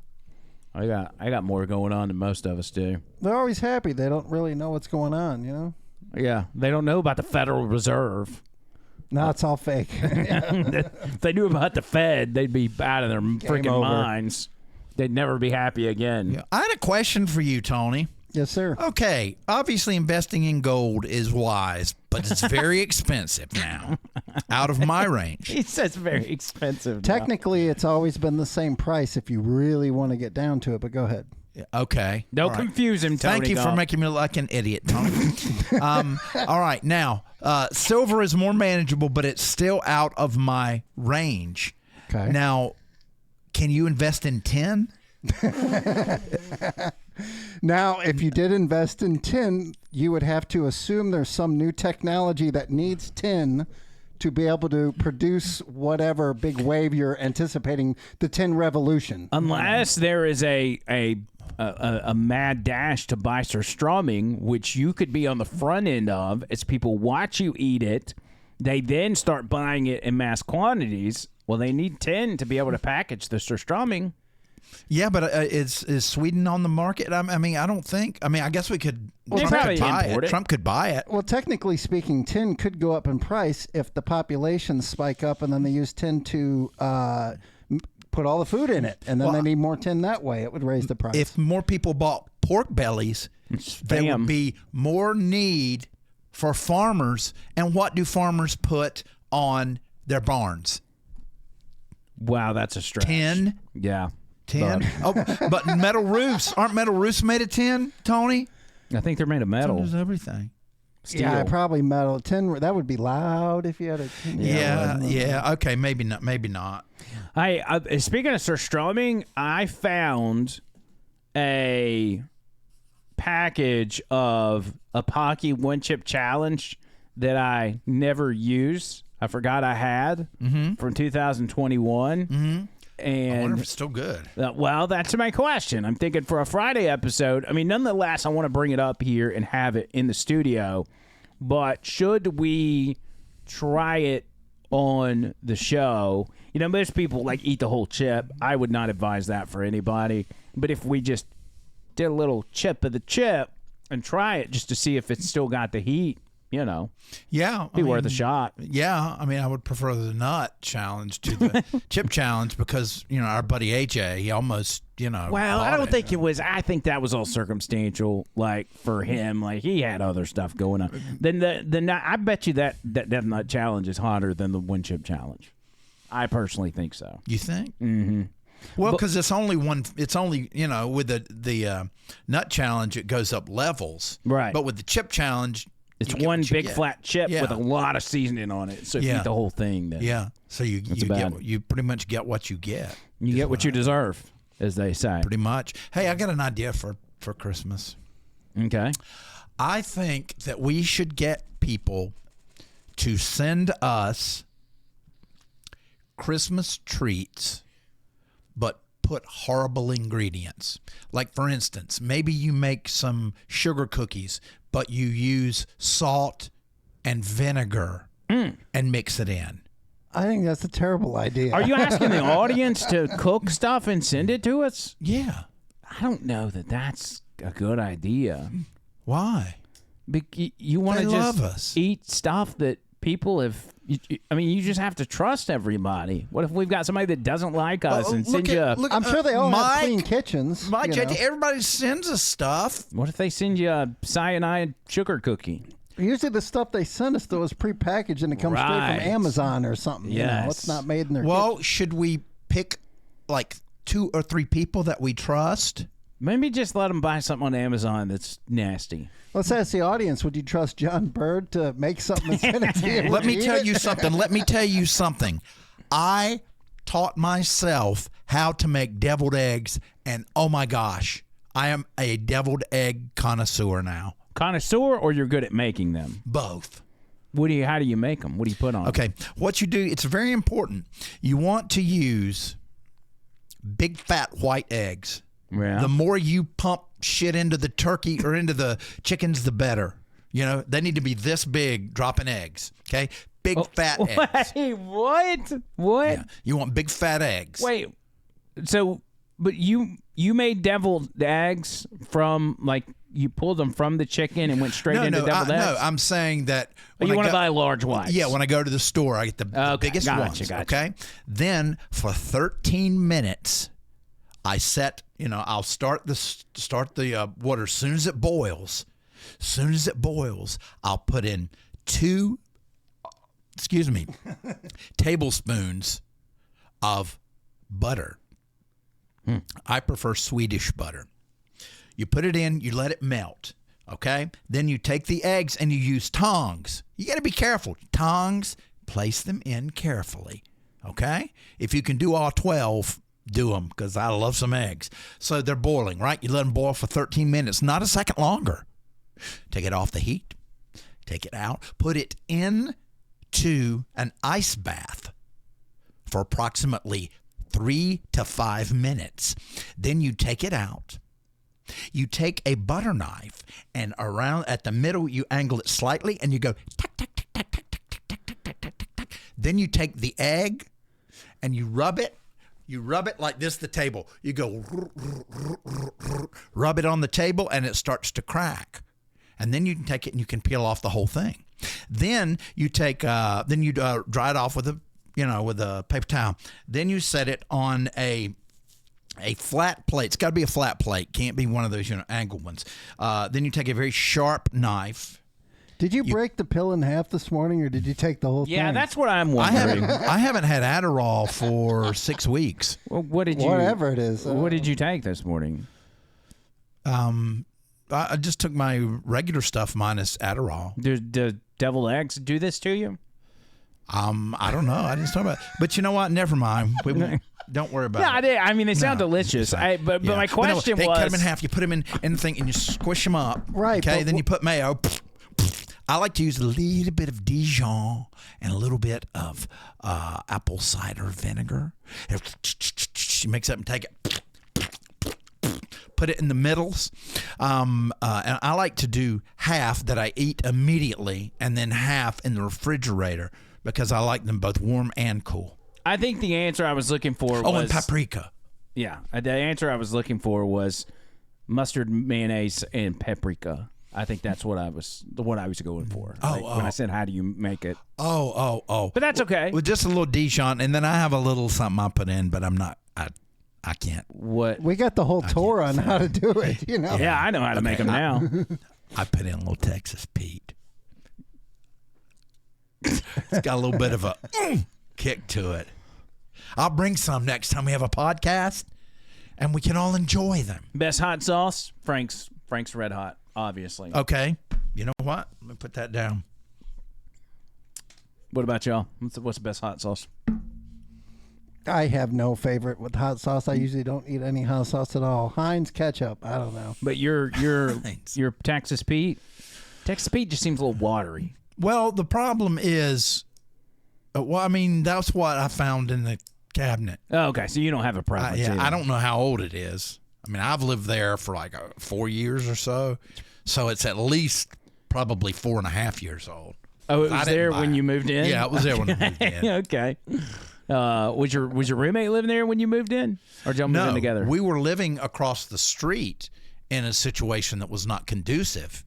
I got more going on than most of us do. They're always happy. They don't really know what's going on, you know? Yeah, they don't know about the Federal Reserve. No, it's all fake. If they knew about the Fed, they'd be out of their freaking minds. They'd never be happy again. Yeah. I had a question for you, Tony. Yes, sir. Okay, obviously investing in gold is wise, but it's very expensive now. Out of my range. He says very expensive. Technically, it's always been the same price if you really want to get down to it, but go ahead. Okay. Don't confuse him, Tony. Thank you for making me look like an idiot, Tony. All right, now, silver is more manageable, but it's still out of my range. Okay. Now, can you invest in tin? Now, if you did invest in tin, you would have to assume there's some new technology that needs tin to be able to produce whatever big wave you're anticipating, the tin revolution. Unless there is a mad dash to buy surströmming, which you could be on the front end of as people watch you eat it. They then start buying it in mass quantities. Well, they need tin to be able to package the surströmming. Yeah, but is Sweden on the market? I mean, I don't think. I mean, I guess we could. Well, Trump could buy it. Trump could buy it. Well, technically speaking, tin could go up in price if the populations spike up, and then they use tin to put all the food in it, and then they need more tin that way. It would raise the price. If more people bought pork bellies, there would be more need for farmers. And what do farmers put on their barns? Wow, that's a stretch. Tin. Yeah. Tin. But metal roofs. Aren't metal roofs made of tin, Tony? I think they're made of metal. So does everything. Steel. Yeah, probably metal. Tin, that would be loud if you had a tin. Yeah. Okay, maybe not. Hey, speaking of surströmming, I found a package of a Pocky One Chip Challenge that I never used. I forgot I had from 2021. Mm-hmm. And I wonder if it's still good. Well, that's my question. I'm thinking for a Friday episode. I mean, nonetheless, I want to bring it up here and have it in the studio. But should we try it on the show? You know, most people like eat the whole chip. I would not advise that for anybody. But if we just did a little chip of the chip and try it just to see if it's still got the heat, you know. Yeah. Be worth a shot. Yeah. I mean, I would prefer the nut challenge to the chip challenge because, you know, our buddy AJ, he almost, you know. Well, I don't think it was. I think that was all circumstantial, like, for him. Like, he had other stuff going on. Then the nut, I bet you that nut challenge is hotter than the one chip challenge. I personally think so. You think? Mm-hmm. Well, because it's only one. It's only, you know, with the nut challenge, it goes up levels. Right. But with the chip challenge, it's one big flat chip with a lot of seasoning on it. So if you eat the whole thing, then so you pretty much get what you get. You get what you deserve, as they say. Pretty much. Hey, I got an idea for Christmas. Okay. I think that we should get people to send us Christmas treats, but put horrible ingredients. Like, for instance, maybe you make some sugar cookies, but you use salt and vinegar and mix it in. I think that's a terrible idea. Are you asking the audience to cook stuff and send it to us? Yeah. I don't know that that's a good idea. Why? You want to love just us. Eat stuff that people have. I mean, you just have to trust everybody. What if we've got somebody that doesn't like us and send you? I'm sure they all have clean kitchens. Mike, everybody sends us stuff. What if they send you a cyanide sugar cookie? Usually the stuff they send us, though, is prepackaged and it comes straight from Amazon or something. Yes. You know, it's not made in their kitchen. Should we pick like 2 or 3 people that we trust? Maybe just let them buy something on Amazon that's nasty. Let's ask the audience, would you trust John Bird to make something that's going to be able Let to me eat tell it? you something. Let me tell you something. I taught myself how to make deviled eggs, and oh my gosh, I am a deviled egg connoisseur now. Connoisseur, or you're good at making them? Both. How do you make them? What do you put on? Okay, what you do, it's very important. You want to use big fat white eggs. Yeah. The more you pump shit into the turkey or into the chickens, the better. You know, they need to be this big dropping eggs. Okay. big fat eggs. Wait, what? What? Yeah, you want big fat eggs. Wait. So, but you made deviled eggs from, like, you pulled them from the chicken and went straight into deviled eggs? No, I'm saying that. But you want to buy large ones. Yeah, when I go to the store, I get the biggest ones. Gotcha. Okay. Then for 13 minutes, I set. I'll start the water as soon as it boils. As soon as it boils, I'll put in 2 tablespoons of butter. I prefer Swedish butter. You put it in, you let it melt, okay? Then you take the eggs and you use tongs. You got to be careful. Tongs, place them in carefully, okay? If you can do all 12, do them, because I love some eggs. So they're boiling, right? You let them boil for 13 minutes, not a second longer. Take it off the heat. Take it out. Put it into an ice bath for approximately 3 to 5 minutes. Then you take it out. You take a butter knife and around at the middle, you angle it slightly and you go tack, tack, tack, tack, tack, tack, tack, tack, tack, tack, tack, tack. Then you take the egg and you rub it. You rub it like this, the table. You go rub it on the table and it starts to crack. And then you can take it and you can peel off the whole thing. Then you take, dry it off with a paper towel. Then you set it on a flat plate. It's got to be a flat plate. Can't be one of those, angled ones. Then you take a very sharp knife. Did you break the pill in half this morning, or did you take the whole thing? Yeah, that's what I'm wondering. I haven't had Adderall for 6 weeks. Well, whatever it is. What did you take this morning? I just took my regular stuff minus Adderall. Do deviled eggs do this to you? I don't know. I just talk about it. But you know what? Never mind. Don't worry about it. I mean, they sound delicious. But my question they was... cut them in half. You put them in the thing and you squish them up. Right. Okay. Then you put mayo. I like to use a little bit of Dijon and a little bit of apple cider vinegar. You mix up and take it. Put it in the middles. And I like to do half that I eat immediately and then half in the refrigerator because I like them both warm and cool. I think the answer I was looking for was... Oh, and paprika. Yeah. The answer I was looking for was mustard, mayonnaise, and paprika. I think that's what I was going for. When I said, how do you make it? Oh. But that's okay. With just a little Dijon, and then I have a little something I put in, but I'm not... I can't. What? We got the whole tour on how to do it, Yeah, I know how to make them now. I put in a little Texas Pete. It's got a little bit of a kick to it. I'll bring some next time we have a podcast, and we can all enjoy them. Best hot sauce? Frank's Red Hot, obviously. Okay. You know what? Let me put that down. What about y'all? What's the best hot sauce? I have no favorite with hot sauce. I usually don't eat any hot sauce at all. Heinz ketchup. I don't know. But your Texas Pete? Texas Pete just seems a little watery. Well, the problem is, that's what I found in the cabinet. Oh, okay. So you don't have a preference. Yeah, I don't know how old it is. I mean, I've lived there for like 4 years or so. So it's at least probably 4.5 years old. Oh, it was there when you moved in? Yeah, it was there when I moved in. Okay. Was your roommate living there when you moved in? Or did y'all move in together? We were living across the street in a situation that was not conducive.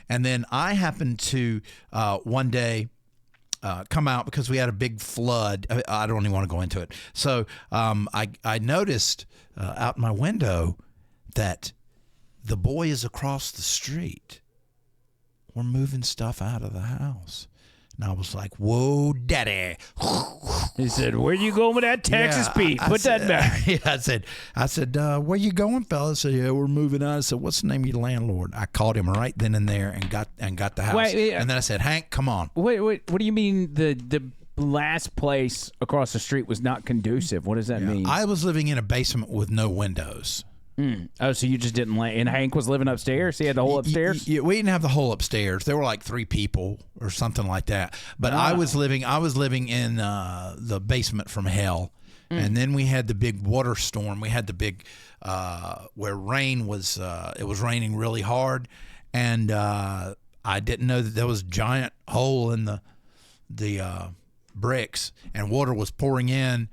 And then I happened to one day come out because we had a big flood. I don't even want to go into it. So I noticed out my window that the boys across the street were moving stuff out of the house. And I was like, whoa, daddy. He said, where you going with that Texas Pete? Put that back. Yeah, I said, where you going, fella? I said, yeah, we're moving out. I said, what's the name of your landlord? I called him right then and there and got the house. Wait, and then I said, Hank, come on. Wait, what do you mean the last place across the street was not conducive? What does that mean? I was living in a basement with no windows. Oh, so you just didn't and Hank was living upstairs? He had the whole upstairs? Yeah, we didn't have the whole upstairs. There were like 3 people or something like that. But I was living in the basement from hell. And then we had the big water storm. We had the big where rain was it was raining really hard, and I didn't know that there was a giant hole in the bricks, and water was pouring in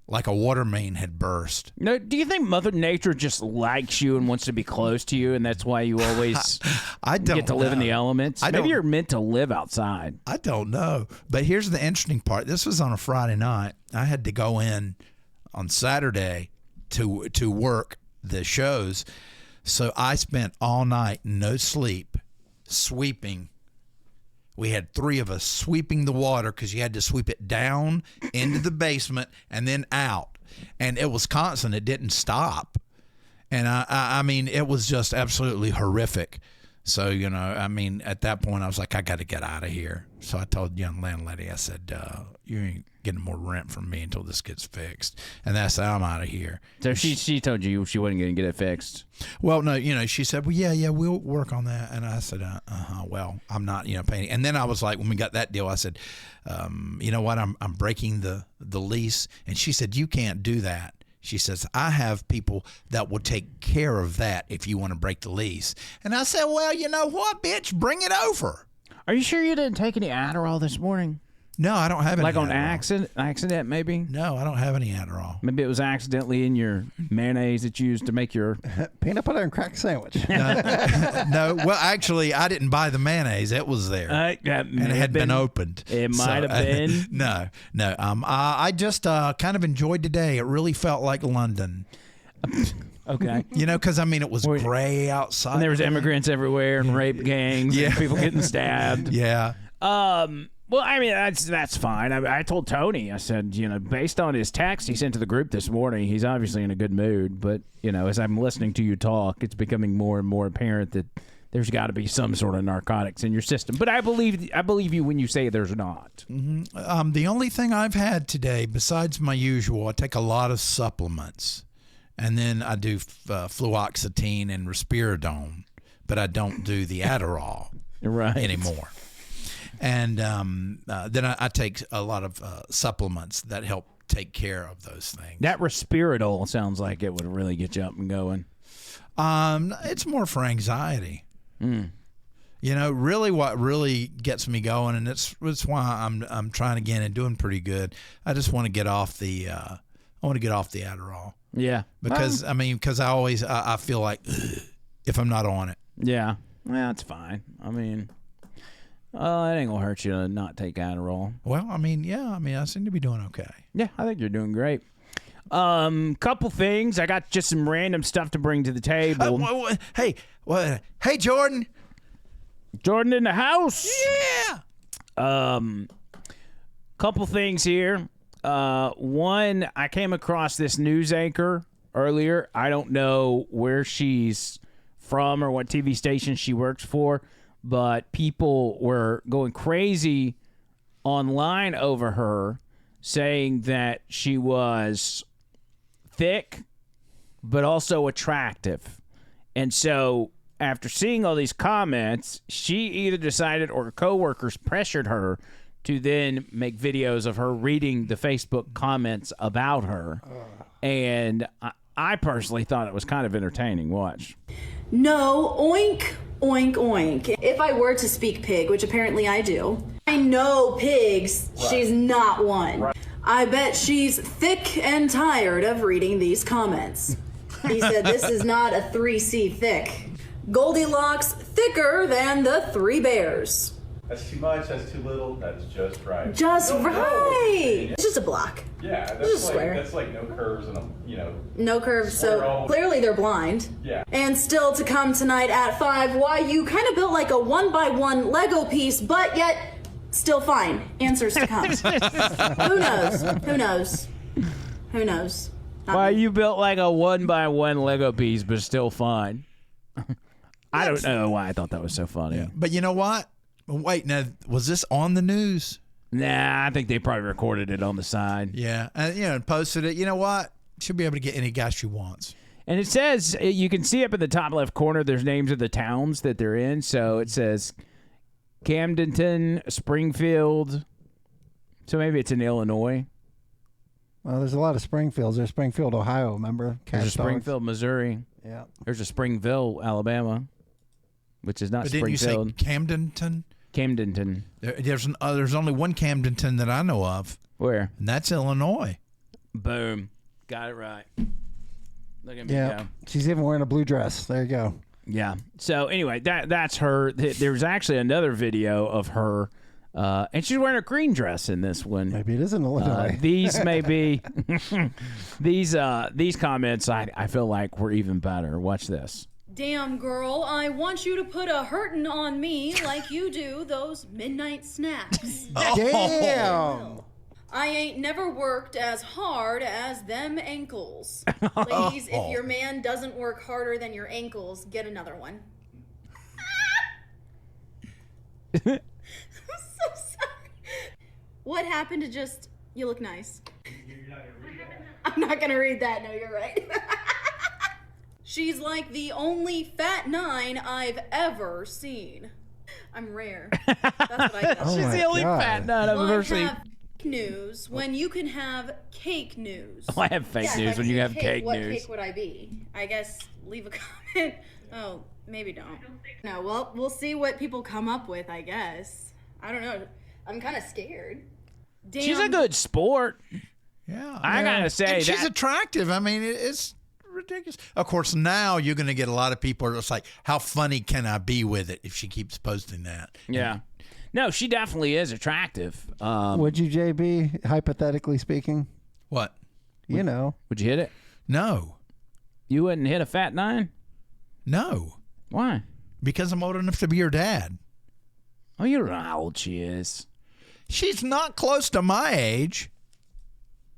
like a water main had burst. No, do you think Mother Nature just likes you and wants to be close to you, and that's why you always get to live in the elements? Maybe you're meant to live outside. I don't know. But here's the interesting part. This was on a Friday night. I had to go in on Saturday to work the shows. So I spent all night, no sleep, sweeping. We had 3 of us sweeping the water because you had to sweep it down into the basement and then out. And it was constant. It didn't stop. And I mean, it was just absolutely horrific. So, you know, I mean, at that point, I was like, I got to get out of here. So I told the young landlady, I said, you ain't getting more rent from me until this gets fixed. And that's how I'm out of here. So she told you she wasn't going to get it fixed? Well, no, you know, she said, well, yeah, we'll work on that. And I said, well, I'm not, you know, paying. And then I was like, when we got that deal, I said, you know what, I'm breaking the lease. And she said, you can't do that. She says, I have people that will take care of that if you want to break the lease. And I said, well, you know what, bitch, bring it over. Are you sure you didn't take any Adderall this morning? No, I don't have any. Like on Adderall. accident, maybe? No, I don't have any Adderall. Maybe it was accidentally in your mayonnaise that you used to make your peanut butter and crack sandwich. No, well, actually, I didn't buy the mayonnaise. It was there, and it had been opened. It might have been. No. I just kind of enjoyed today. It really felt like London. Okay. You know, because, I mean, it was gray outside. And there was immigrants everywhere and rape gangs and people getting stabbed. Yeah. Well, I mean, that's fine. I told Tony, I said, you know, based on his text he sent to the group this morning, he's obviously in a good mood. But, you know, as I'm listening to you talk, it's becoming more and more apparent that there's got to be some sort of narcotics in your system. But I believe you when you say there's not. Mm-hmm. The only thing I've had today, besides my usual, I take a lot of supplements. And then I do fluoxetine and risperidone. But I don't do the Adderall anymore. And then I take a lot of supplements that help take care of those things. That risperidone sounds like it would really get you up and going. It's more for anxiety. You know, really what really gets me going, and it's why I'm trying again and doing pretty good. I just want to get off the Adderall. Yeah. Because I always I feel like if I'm not on it. Yeah. Well, it's fine. I mean, it ain't gonna hurt you to not take Adderall. Well, I mean, yeah. I seem to be doing okay. Yeah, I think you're doing great. Couple things. I got just some random stuff to bring to the table. Hey, Jordan. Jordan in the house. Yeah. Couple things here. One, I came across this news anchor earlier. I don't know where she's from or what TV station she works for, but people were going crazy online over her, saying that she was thick but also attractive. And so after seeing all these comments, she either decided or coworkers pressured her to then make videos of her reading the Facebook comments about her. And I personally thought it was kind of entertaining. Watch. No, oink, oink, oink. If I were to speak pig, which apparently I do, I know pigs, she's not one. Right. I bet she's thick and tired of reading these comments. He said this is not a 3C thick. Goldilocks thicker than the 3 bears. That's too much, that's too little, that's just right. Just right. It's just a block. Yeah, that's just like square. That's like no curves and no curves, so clearly they're blind. Yeah. And still to come tonight at 5, why you kind of built like a 1x1 Lego piece, but yet still fine. Answers to come. Who knows? Who knows? Who knows? Why you built like a 1x1 Lego piece, but still fine. I don't know why I thought that was so funny. Yeah. But you know what? Wait, now, was this on the news? Nah, I think they probably recorded it on the side. Yeah, and posted it. You know what? She'll be able to get any guy she wants. And it says, you can see up in the top left corner, there's names of the towns that they're in. So it says Camdenton, Springfield. So maybe it's in Illinois. Well, there's a lot of Springfields. There's Springfield, Ohio, remember? There's a Springfield, Missouri. Yeah. There's a Springville, Alabama, which is not but Springfield. Didn't you say Camdenton? Camdenton. There's only one Camdenton that I know of. Where? And that's Illinois. Boom. Got it right. Look at me go. She's even wearing a blue dress. There you go. Yeah. So anyway, that's her. There's actually another video of her, and she's wearing a green dress in this one. Maybe it is in Illinois. These may be these comments. I feel like were even better. Watch this. Damn, girl, I want you to put a hurtin' on me like you do those midnight snacks. Damn. I ain't never worked as hard as them ankles. Ladies, if your man doesn't work harder than your ankles, get another one. I'm so sorry. What happened to just, you look nice? I'm not gonna read that, no, you're right. She's like the only fat 9 I've ever seen. I'm rare. That's what I got. She's the only fat 9 I've ever seen. News when you can have cake news. Oh, I have fake news when you have cake what news. What cake would I be? I guess leave a comment. Oh, maybe don't. No, well, we'll see what people come up with, I guess. I don't know. I'm kind of scared. Damn. She's a good sport. Yeah. I gotta say, and she's attractive. I mean, it's ridiculous. Of course, now you're going to get a lot of people that's like, how funny can I be with it if she keeps posting that? Yeah. No, she definitely is attractive. Would you, JB, hypothetically speaking? What? You know. Would you hit it? No. You wouldn't hit a fat 9? No. Why? Because I'm old enough to be her dad. Oh, you don't know how old she is. She's not close to my age.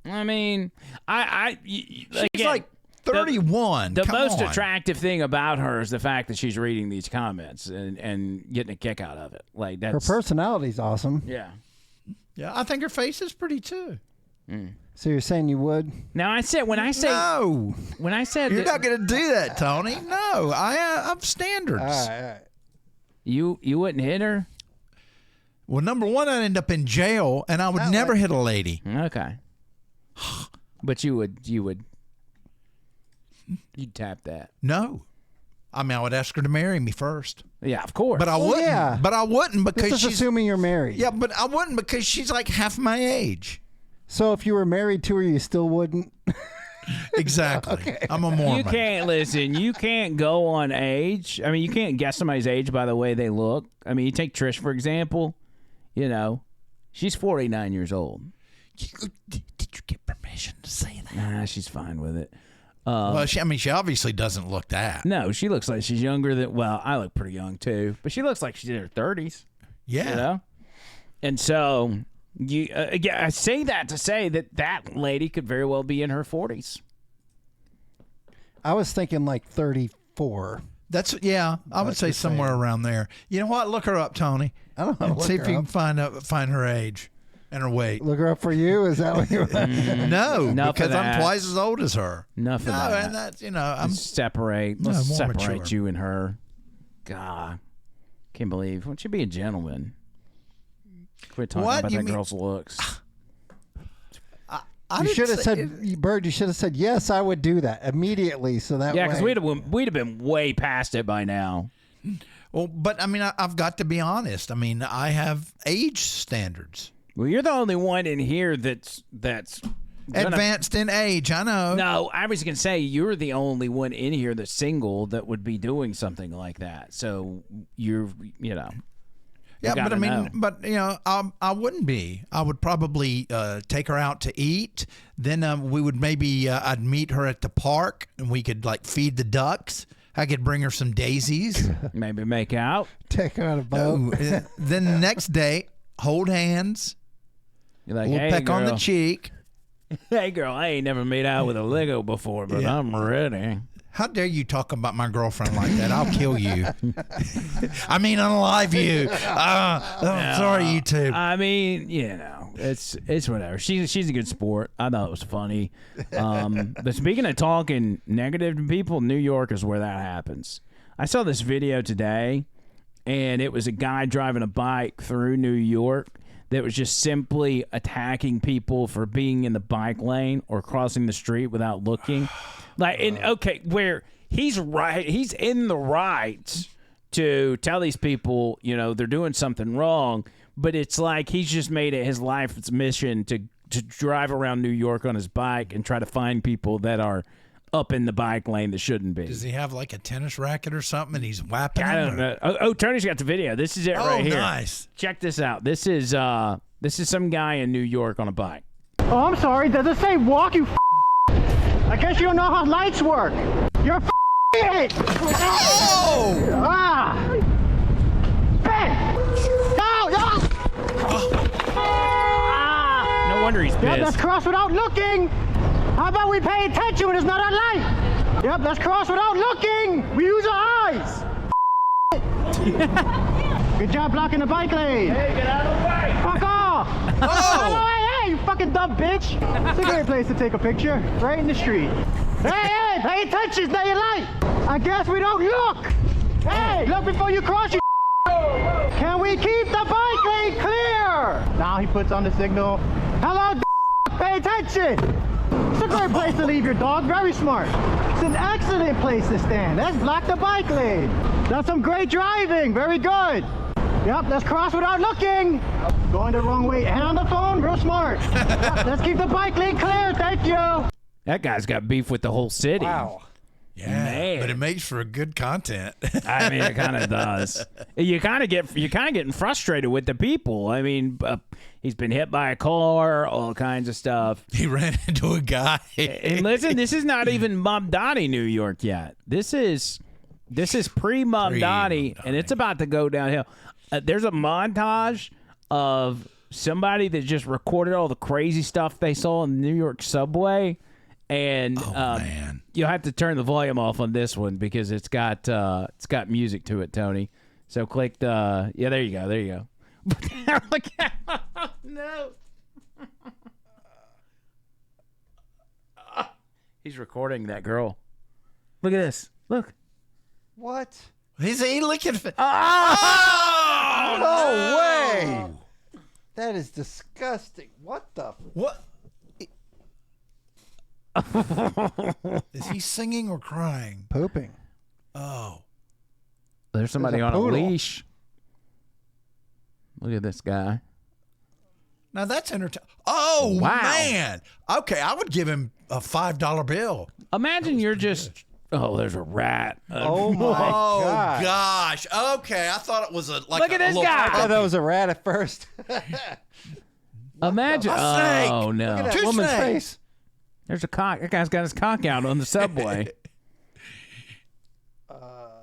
I mean, she's like 31. The Come most on. attractive thing about her is the fact that she's reading these comments and getting a kick out of it. Like that's her personality's awesome. Yeah. Yeah, I think her face is pretty too. So you're saying you would? Now I said when I said you're not going to do that, Tony. No, I have standards. All right. You wouldn't hit her? Well, number one, I'd end up in jail, and I would never hit a lady. Okay. But you'd tap that. No. I mean, I would ask her to marry me first. Yeah, of course. But I wouldn't. Yeah. But I wouldn't because this is she's assuming you're married. Yeah, but I wouldn't because she's like half my age. So if you were married to her, you still wouldn't? Exactly. Okay. I'm a Mormon. You can't listen. You can't go on age. I mean, you can't guess somebody's age by the way they look. I mean, you take Trish for example. You know, she's 49 years old. Did you get permission to say that? Nah, she's fine with it. Well, she obviously doesn't look that. No, she looks like she's younger than. Well, I look pretty young too, but she looks like she's in her 30s. Yeah. You know, and so you I say that to say that lady could very well be in her 40s. I was thinking like 34. I would say somewhere around there. You know what? Look her up, Tony. I don't know. See if you can find her age and her weight. Look her up for you? Is that what you No, Enough because of I'm that. twice as old as her. Enough of that. And that's, I'm separate. No, Let's more separate mature. you and her. God, can't believe. Why don't you be a gentleman? Quit talking What? about You that mean- girl's looks. You should have said, Bird, you should have said, yes, I would do that immediately. So that Yeah, way. because we'd have been way past it by now. Well, but I mean, I've got to be honest. I mean, I have age standards. Well, you're the only one in here that's gonna- Advanced in age, I know. No, I was gonna say you're the only one in here that's single that would be doing something like that. So you're, Yeah, but gotta I mean, know. I wouldn't be. I would probably take her out to eat. Then we would maybe I'd meet her at the park and we could like feed the ducks. I could bring her some daisies. maybe make out. Take her on a boat. Then the next day, hold hands. You're like, A little hey, peck on the girl. cheek. Hey, girl, I ain't never made out with a Lego before, but Yeah. I'm ready. How dare you talk about my girlfriend like that? I'll kill you. I mean, unalive you. Sorry, YouTube. I mean, it's whatever. She's a good sport. I thought it was funny. But speaking of talking negative to people, New York is where that happens. I saw this video today, and it was a guy driving a bike through New York that was just simply attacking people for being in the bike lane or crossing the street without looking. Where he's right, he's in the right to tell these people, they're doing something wrong. But it's like he's just made it his life's mission to drive around New York on his bike and try to find people that are up in the bike lane that shouldn't be. Does he have like a tennis racket or something and he's whapping I don't know. Oh, Tony's got the video. This is it right here. Oh, nice. Check this out. This is some guy in New York on a bike. Oh, I'm sorry. Does it say walk, you I guess you don't know how lights work. You're idiot. Oh! Ah! Ben! No! No wonder he's pissed. Yep, let's cross without looking. How about we pay attention when it's not a light? Yep, let's cross without looking. We use our eyes. Good job blocking the bike lane. Hey, get out of the way. Fuck off. Oh! Hey, you fucking dumb bitch. It's a great place to take a picture. Right in the street. Hey, pay attention. It's not your light. I guess we don't look. Hey, look before you cross your Can we keep the bike lane clear? Now he puts on the signal. Hello, pay attention. It's a great place to leave your dog. Very smart. It's an excellent place to stand. Let's block the bike lane. That's some great driving. Very good. Yep, let's cross without looking. Going the wrong way and on the phone. Real smart. Yep, let's keep the bike lane clear. Thank you. That guy's got beef with the whole city. Wow. Yeah, Man. but it makes for good content. I mean, it kind of does. You're kind of getting frustrated with the people. I mean, he's been hit by a car, all kinds of stuff. He ran into a guy. And listen, this is not even Mamdani, New York yet. This is pre-Mamdani, and it's about to go downhill. There's a montage of somebody that just recorded all the crazy stuff they saw in the New York subway. And man. You'll have to turn the volume off on this one because it's got music to it, Tony. So click the there you go. Look at no. He's recording that girl. Look at this. Look. What? He's looking for. Oh, no way! That is disgusting. What the? What? Is he singing or crying? Pooping. Oh. There's somebody There's a on a poodle. leash. Look at this guy. Now that's entertaining. Oh, Wow. man. Okay, I would give him a $5 bill. Imagine you're just. Oh, there's a rat. Oh my Oh, god! gosh. Okay, I thought it was Look at this guy. I thought that was a rat at first. Imagine. A snake. Oh no. Look at that Two woman's snakes. face. There's a cock. That guy's got his cock out on the subway.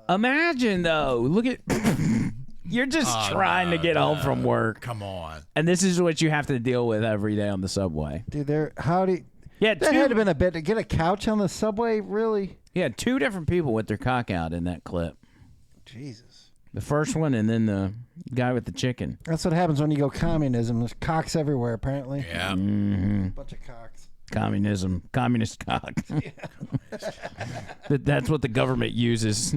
Imagine though. Look at. You're just trying to get home from work. Come on. And this is what you have to deal with every day on the subway. Dude, how do you... Yeah, That had to have been a bit to get a couch on the subway, really? Yeah, two different people with their cock out in that clip. Jesus. The first one and then the guy with the chicken. That's what happens when you go communism. There's cocks everywhere, apparently. Yeah. Bunch of cocks. Communism. Communist cock. That's what the government uses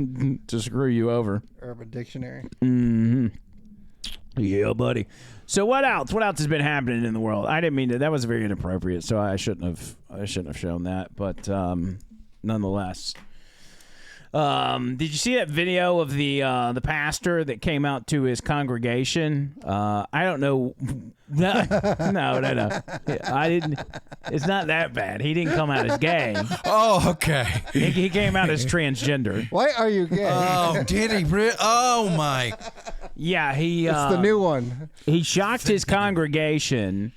to screw you over. Urban Dictionary. Mm-hmm. Yeah, buddy. So what else? What else has been happening in the world? I didn't mean to. That was very inappropriate. So I shouldn't have shown that. But nonetheless, did you see that video of the pastor that came out to his congregation? I don't know. No. I didn't. It's not that bad. He didn't come out as gay. Oh, okay. He came out as transgender. Why are you gay? Oh, did he? Oh, my. Yeah, it's the new one. He shocked his congregation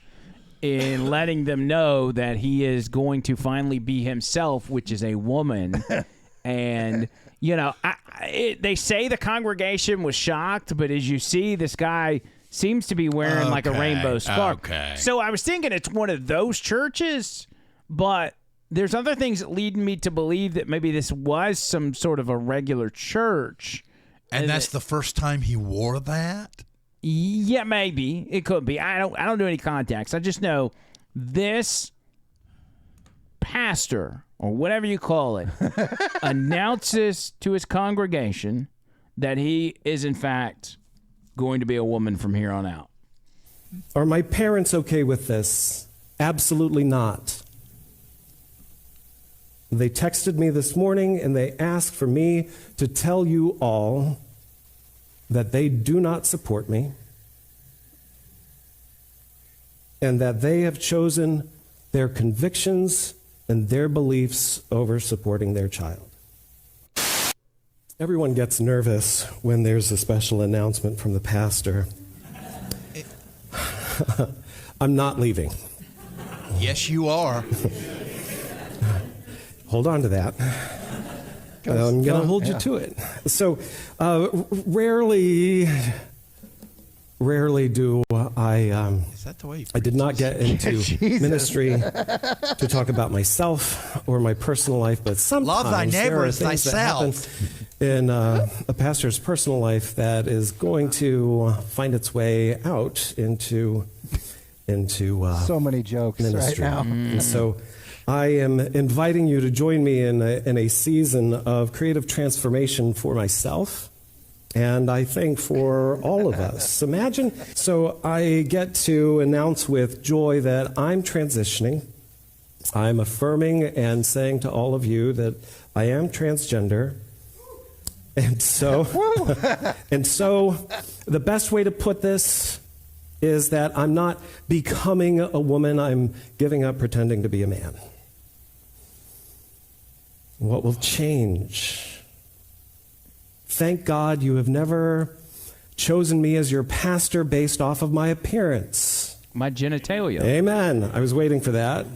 in letting them know that he is going to finally be himself, which is a woman. And, they say the congregation was shocked, but as you see, this guy seems to be wearing like a rainbow scarf. Okay. So I was thinking it's one of those churches, but there's other things that lead me to believe that maybe this was some sort of a regular church. And that's the first time he wore that? Yeah, maybe. It could be. I don't do any contacts. I just know this pastor, or whatever you call it, announces to his congregation that he is, in fact, going to be a woman from here on out. Are my parents okay with this? Absolutely not. They texted me this morning and they asked for me to tell you all that they do not support me and that they have chosen their convictions and their beliefs over supporting their child. Everyone gets nervous when there's a special announcement from the pastor. I'm not leaving. Yes, you are. Hold on to that. I'm going to hold you to it. So, rarely do I. Is that the way I did not get into ministry to talk about myself or my personal life, but sometimes love thy neighbor as there are things thyself. that happen in a pastor's personal life that is going to find its way out into so many jokes ministry. right now. And so I am inviting you to join me in a season of creative transformation for myself, and I think for all of us. Imagine, so I get to announce with joy that I'm transitioning. I'm affirming and saying to all of you that I am transgender. And so, the best way to put this is that I'm not becoming a woman, I'm giving up pretending to be a man. What will change? Thank God you have never chosen me as your pastor based off of my appearance. My genitalia. Amen. I was waiting for that.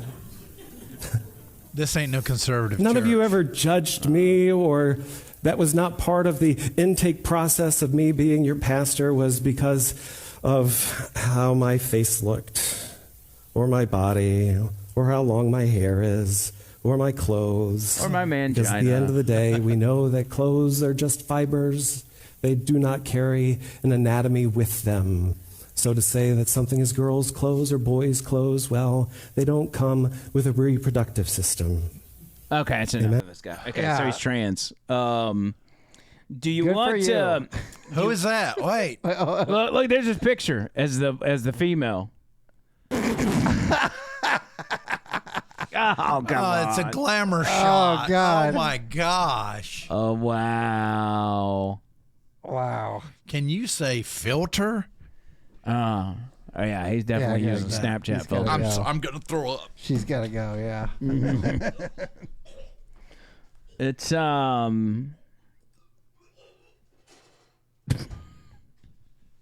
This ain't no conservative None church. of you ever judged me, or that was not part of the intake process of me being your pastor, was because of how my face looked, or my body, or how long my hair is, or my clothes. Or my mangina. Because at the end of the day, we know that clothes are just fibers. They do not carry an anatomy with them. So to say that something is girls' clothes or boys' clothes, well, they don't come with a reproductive system. Okay, that's enough of this guy. Okay, so he's trans. Do you Good want for you. to? Who is that? Wait. Look, there's his picture as the female. Oh, come on. It's a glamour shot. Oh, God. Oh, my gosh. Oh, wow. Wow. Can you say filter? Oh, yeah, he's definitely Yeah, using Snapchat He's gotta filter. go. I'm going to throw up. She's got to go, yeah. It's, No,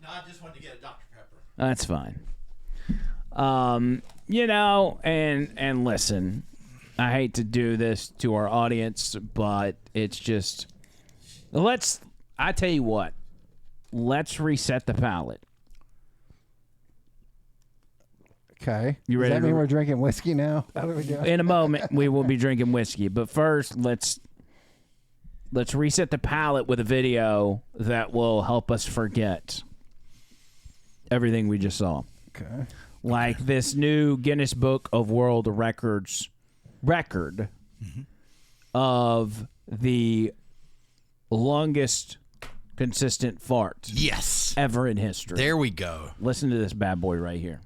I just wanted to get a Dr. Pepper. That's fine. You know, and listen, I hate to do this to our audience, but it's just, I tell you what, let's reset the palate. Okay. You ready Does that to- mean we're drinking whiskey now? How do we do? In a moment, we will be drinking whiskey, but first, let's reset the palate with a video that will help us forget everything we just saw. Okay. Like this new Guinness Book of World Records record of the longest consistent fart Yes. ever in history. There we go. Listen to this bad boy right here.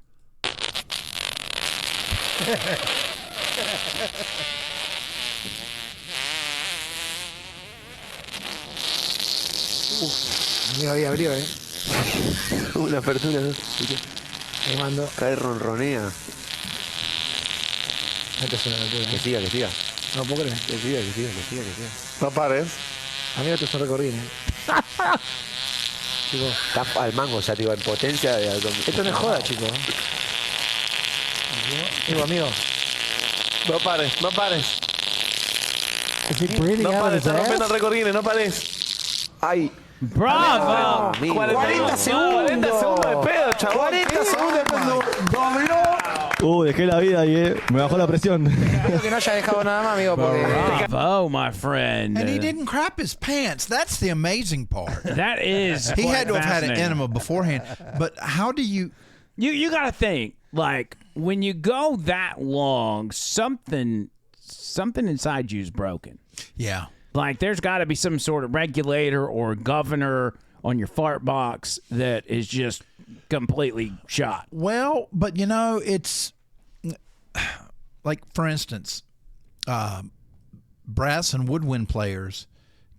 Me había abrido, Una apertura, ¿no? Me mando. Cae ronronea. Esto es una locura. Que siga, que siga. No puedo creer. Que siga, que siga, que siga, que siga. No pares. Amigo, esto es un recorrido, Chicos. Está al mango, o sea, digo, en potencia. Esto no es joda, chicos. Amigo. No pares, no pares. Is he breathing No out of pares, his está rompiendo el ass? recorrido, no pares. Ay. ¡Bravo! 40 segundos. 40 segundos de pedo, chaval. 40 segundos de pedo. Dominó. Dejé la vida y me bajó la presión. Espero que no haya dejado nada más, amigo, porque... Bravo, my friend. And he didn't crap his pants. That's the amazing part. That is He quite had to have had an fascinating. enema beforehand. But how do you... You got to think, like, when you go that long, something inside you is broken. Yeah. Like, there's got to be some sort of regulator or governor on your fart box that is just completely shot. Well, but you know, it's like, for instance, brass and woodwind players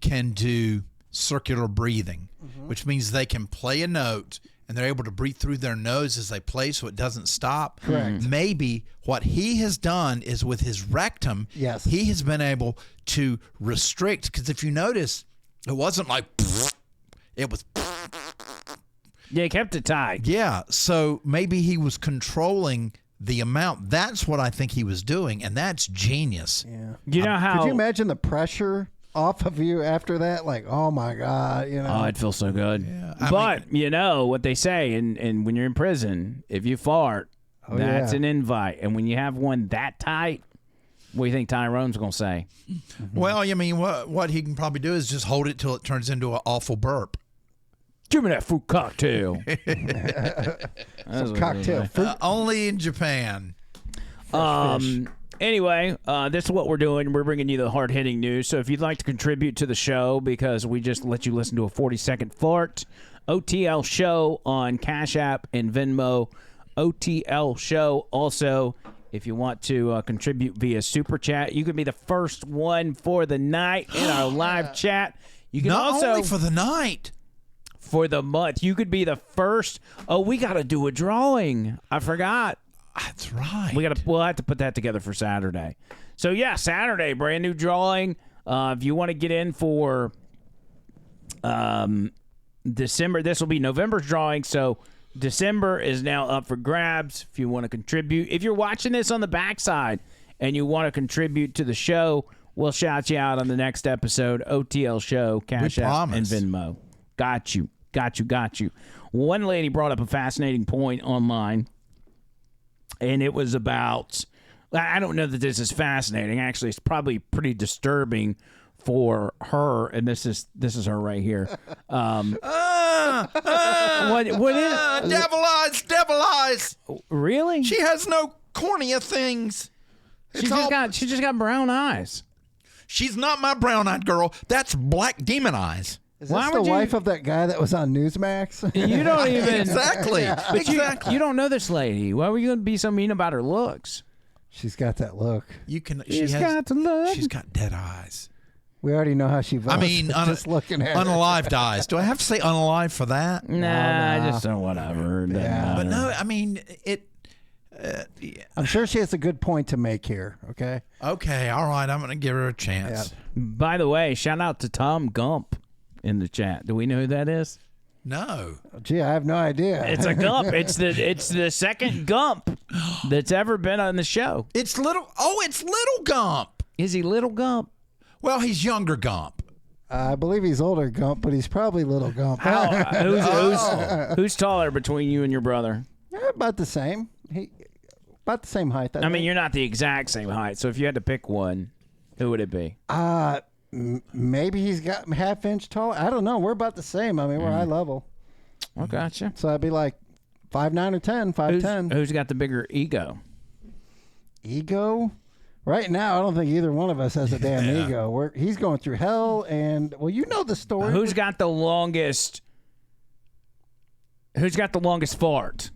can do circular breathing, which means they can play a note and they're able to breathe through their nose as they play so it doesn't stop. Correct. Maybe what he has done is with his rectum, he has been able to restrict, because if you notice, it wasn't like, it was. Yeah, he kept it tight. Yeah, so maybe he was controlling the amount. That's what I think he was doing, and that's genius. Yeah. You know how? Could you imagine the pressure off of you after that? Like, oh my God, you know. Oh, it feels so good. Yeah, But you know what they say, and when you're in prison, if you fart, that's an invite. And when you have one that tight, what do you think Tyrone's going to say? Well, I mean, what he can probably do is just hold it till it turns into an awful burp. Give me that fruit cocktail. Some cocktail fruit. Only in Japan. Anyway, this is what we're doing. We're bringing you the hard-hitting news. So if you'd like to contribute to the show, because we just let you listen to a 40-second fart, OTL Show on Cash App and Venmo. OTL Show. Also, if you want to contribute via Super Chat, you can be the first one for the night in our live chat. You can Not also only for the night. For the month. You could be the first. Oh, we got to do a drawing. I forgot. That's right. We'll have to put that together for Saturday. So yeah, Saturday, brand new drawing. If you want to get in for December, this will be November's drawing. So December is now up for grabs. If you want to contribute, if you're watching this on the backside and you want to contribute to the show, we'll shout you out on the next episode. OTL Show, Cash App, and Venmo. Got you. One lady brought up a fascinating point online, and it was about, I don't know that this is fascinating. Actually, it's probably pretty disturbing for her, and this is her right here. What is devil eyes? Really? She has no cornea things. She just got brown eyes. She's not my brown-eyed girl. That's black demon eyes. Is this the wife of that guy that was on Newsmax? You don't even exactly. But you don't know this lady. Why were you going to be so mean about her looks? She's got that look. She's got the look. She's got dead eyes. We already know how she votes. I mean, just looking at unalived eyes. Do I have to say unalive for that? Nah, I just don't whatever. Yeah. But no, I mean it. I'm sure she has a good point to make here. Okay. Okay. All right. I'm going to give her a chance. Yeah. By the way, shout out to Tom Gump in the chat. Do we know who that is? No. Gee, I have no idea. It's a Gump. It's the second Gump that's ever been on the show. It's little Gump. Is he little Gump? Well, he's younger Gump. I believe he's older Gump, but he's probably little Gump. Who's taller between you and your brother? About the same. About the same height. I mean, you're not the exact same height. So if you had to pick one, who would it be? Maybe he's got half-inch tall. I don't know. We're about the same. I mean, we're eye level. I gotcha. So I'd be like 5'9" or 10, 5'10". Who's got the bigger ego? Ego? Right now, I don't think either one of us has a damn ego. He's going through hell, and well, you know the story. Who's got the longest fart?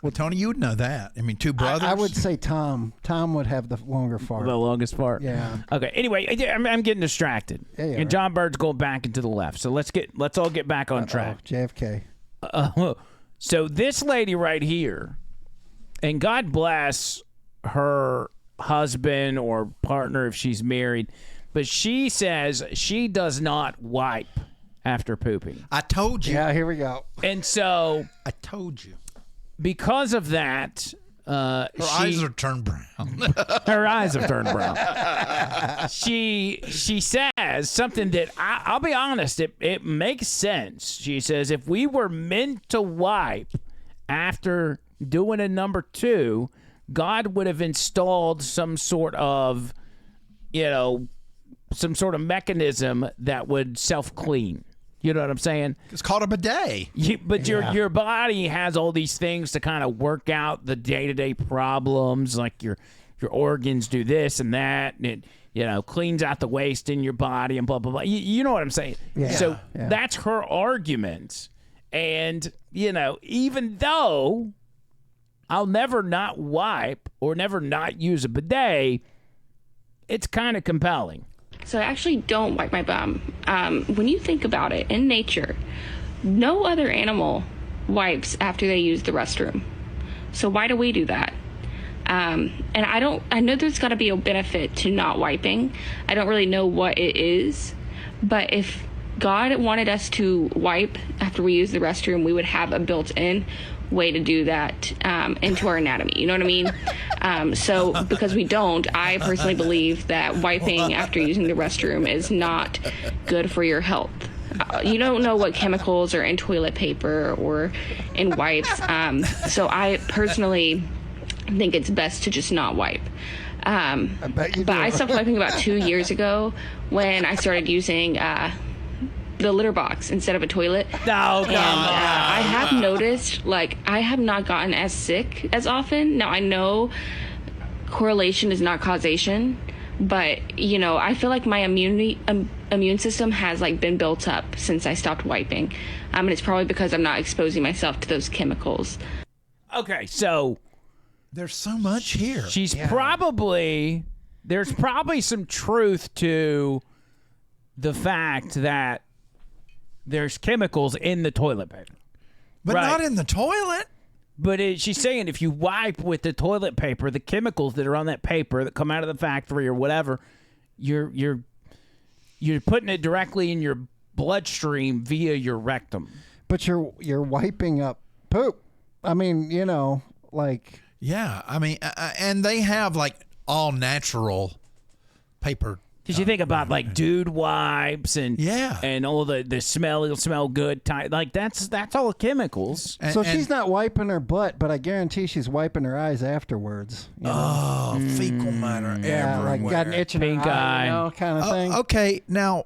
Well, Tony, you would know that. I mean, two brothers. I would say Tom. Tom would have the longer fart. The longest fart. Yeah. Okay. Anyway, I'm getting distracted, and John Bird's going back into the left. So let's all get back on track. JFK. So this lady right here, and God bless her husband or partner if she's married, but she says she does not wipe after pooping. I told you. Yeah, here we go. And so I told you. Because of that, her eyes are turned brown. Her eyes have turned brown. She says something that I'll be honest, it makes sense. She says if we were meant to wipe after doing a number 2, God would have installed some sort of, mechanism that would self-clean. You know what I'm saying? It's called a bidet. But your body has all these things to kind of work out the day-to-day problems, like your organs do this and that, and it cleans out the waste in your body and blah, blah, blah. You know what I'm saying? Yeah. So that's her argument. And, even though I'll never not wipe or never not use a bidet, it's kind of compelling. So I actually don't wipe my bum. When you think about it, in nature, no other animal wipes after they use the restroom. So why do we do that? And I know there's got to be a benefit to not wiping. I don't really know what it is, but if God wanted us to wipe after we use the restroom, we would have a built-in way to do that into our anatomy. You know what I mean? So because we don't, I personally believe that wiping after using the restroom is not good for your health. You don't know what chemicals are in toilet paper or in wipes. So I personally think it's best to just not wipe. But I stopped wiping about 2 years ago when I started using the litter box instead of a toilet. No, come on. I have noticed, like, I have not gotten as sick as often. Now, I know correlation is not causation, but, you know, I feel like my immune system has, like, been built up since I stopped wiping. And it's probably because I'm not exposing myself to those chemicals. Okay, so there's so much here. There's probably some truth to the fact that there's chemicals in the toilet paper. But not in the toilet. But she's saying if you wipe with the toilet paper, the chemicals that are on that paper that come out of the factory or whatever, you're putting it directly in your bloodstream via your rectum. But you're wiping up poop. I mean, you know, like. Yeah, I mean, and they have like all natural paper. Did you think about like dude wipes and all the smell good like that's all chemicals. So she's not wiping her butt, but I guarantee she's wiping her eyes afterwards. You know? Fecal matter everywhere. Like got an itch in her eye, you know, kind of thing. Okay, now,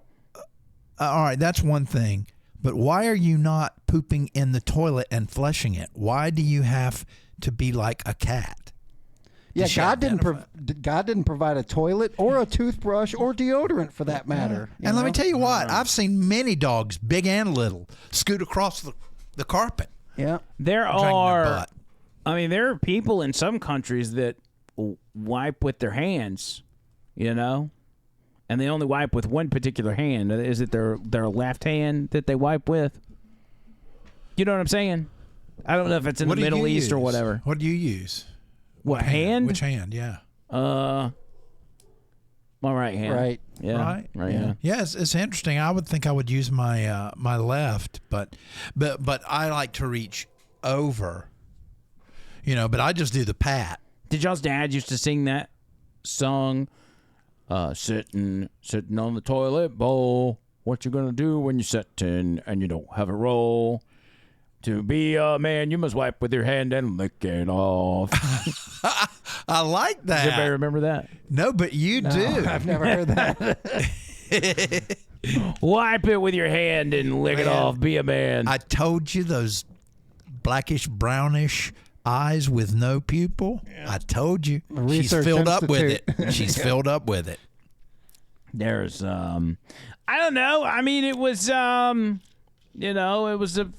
all right, that's one thing. But why are you not pooping in the toilet and flushing it? Why do you have to be like a cat? Yeah, God didn't provide a toilet or a toothbrush or deodorant for that matter. And let me tell you what, I've seen many dogs, big and little, scoot across the carpet. Yeah. There are people in some countries that wipe with their hands, you know, and they only wipe with one particular hand. Is it their left hand that they wipe with? You know what I'm saying? I don't know if it's in the Middle East or whatever. What do you use? What hand? Which hand? Yeah. My right hand. Right. Yeah. Right. Yeah. Yeah. It's interesting. I would think I would use my my left, but I like to reach over. You know, but I just do the pat. Did y'all's dad used to sing that song? Sitting on the toilet bowl. What you gonna do when you're sitting and you don't have a roll? To be a man, you must wipe with your hand and lick it off. I like that. Does everybody remember that? No, but you do. I've never heard that. Wipe it with your hand and lick it off. Be a man. I told you those blackish, brownish eyes with no pupil. Yeah. I told you. She's filled up with it. She's filled up with it. There's, I don't know. I mean, it was, you know, it was a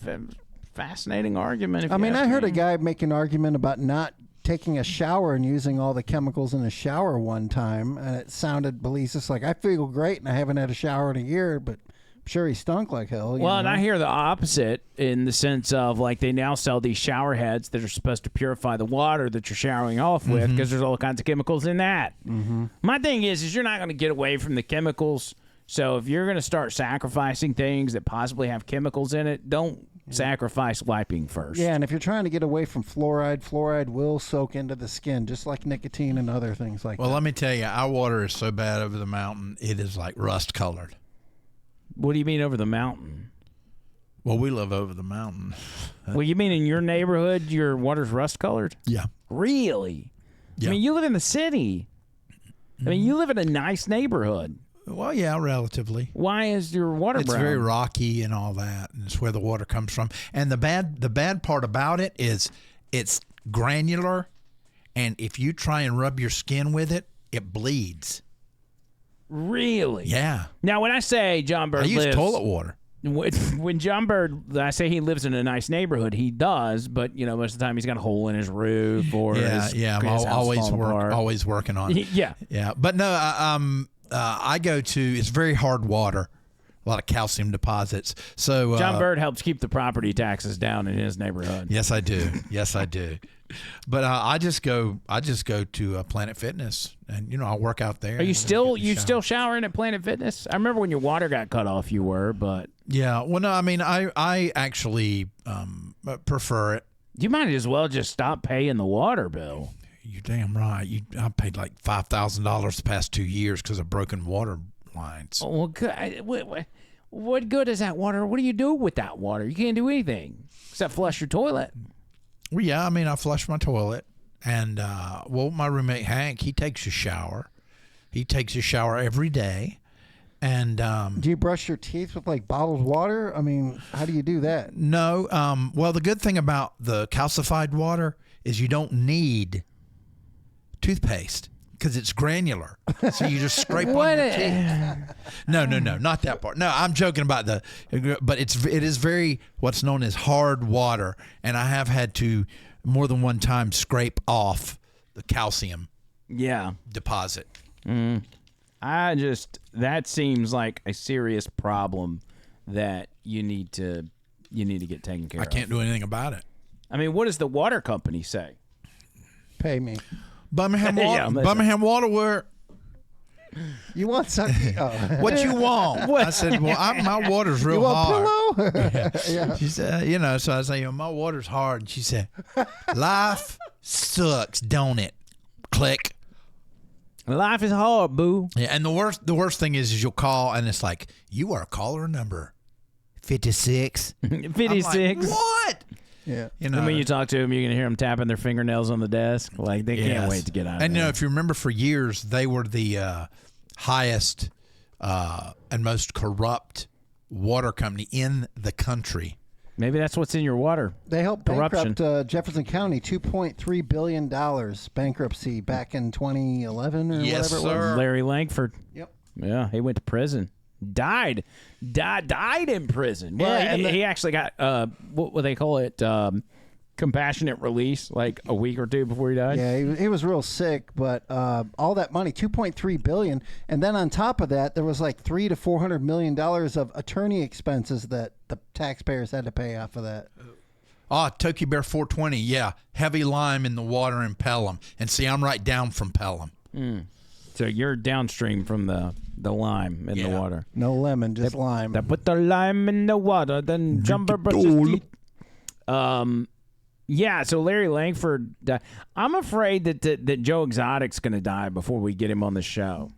fascinating argument. I mean, I heard a guy make an argument about not taking a shower and using all the chemicals in the shower one time, and it sounded, he's just like, I feel great and I haven't had a shower in a year, but I'm sure he stunk like hell. Well, and I hear the opposite in the sense of, like, they now sell these shower heads that are supposed to purify the water that you're showering off with because there's all kinds of chemicals in that. My thing is you're not going to get away from the chemicals. So if you're going to start sacrificing things that possibly have chemicals in it, don't sacrifice wiping first. Yeah, and if you're trying to get away from fluoride will soak into the skin, just like nicotine and other things like that. Well, let me tell you, our water is so bad over the mountain, it is like rust-colored. What do you mean over the mountain? Well, we live over the mountain. Well, you mean in your neighborhood, your water's rust-colored? Yeah. Really? Yeah. I mean, you live in the city. I mean, you live in a nice neighborhood. Well, yeah, relatively. Why is your water brown? It's very rocky and all that, and it's where the water comes from. And the bad part about it is it's granular, and if you try and rub your skin with it, it bleeds. Really? Yeah. Now, when I say John Bird I use toilet water. When John Bird, I say he lives in a nice neighborhood, he does, but, you know, most of the time he's got a hole in his roof or his I'm always always working on it. Yeah. Yeah. But no, I go to, it's very hard water, a lot of calcium deposits. So John Bird helps keep the property taxes down in his neighborhood. Yes, I do. Yes, I do. But I just go to Planet Fitness, and I work out there. Are you still showering at Planet Fitness? I remember when your water got cut off, you were, but yeah. Well, no, I mean, I actually prefer it. You might as well just stop paying the water bill. You're damn right. I paid like $5,000 the past 2 years because of broken water lines. Oh, well, good. What good is that water? What do you do with that water? You can't do anything except flush your toilet. Well, yeah, I mean, I flush my toilet, and my roommate Hank, he takes a shower. He takes a shower every day, and do you brush your teeth with like bottled water? I mean, how do you do that? No. Well, the good thing about the calcified water is you don't need toothpaste because it's granular, so you just scrape on your teeth. No, not that part. No, I'm joking about but it is very what's known as hard water, and I have had to more than one time scrape off the calcium deposit. That seems like a serious problem that you need to get taken care of. I can't do anything about it. I mean, what does the water company say? Pay me. Birmingham Water. Birmingham Water. Where you want something? Oh. What you want? I said, well, my water's real hard. Pillow? Yeah. She said, so I said, my water's hard. And she said, life sucks, don't it? Click. Life is hard, boo. Yeah, and the worst thing is you'll call and it's like, you are caller number 56. 56. I'm like, what? Yeah. And when you talk to them, you're going to hear them tapping their fingernails on the desk. Like, they can't wait to get out of And, there. if you remember, for years, they were the highest and most corrupt water company in the country. Maybe that's what's in your water. They helped bankrupt Jefferson County, $2.3 billion bankruptcy back in 2011 or whatever it was. Larry Langford. Yep. Yeah, he went to prison. Died in prison. Well, Yeah, he actually got what they call it, compassionate release, like a week or two before he died. Yeah, he was real sick, but all that money, $2.3 billion, and then on top of that, there was like $300 to $400 million of attorney expenses that the taxpayers had to pay off of that. Tokyo Bear 420, yeah, heavy lime in the water in Pelham, and see, I'm right down from Pelham. So you're downstream from the lime in the water. No lemon, just lime. They put the lime in the water, then jumper brushes teeth. Yeah, so Larry Langford, I'm afraid that Joe Exotic's going to die before we get him on the show.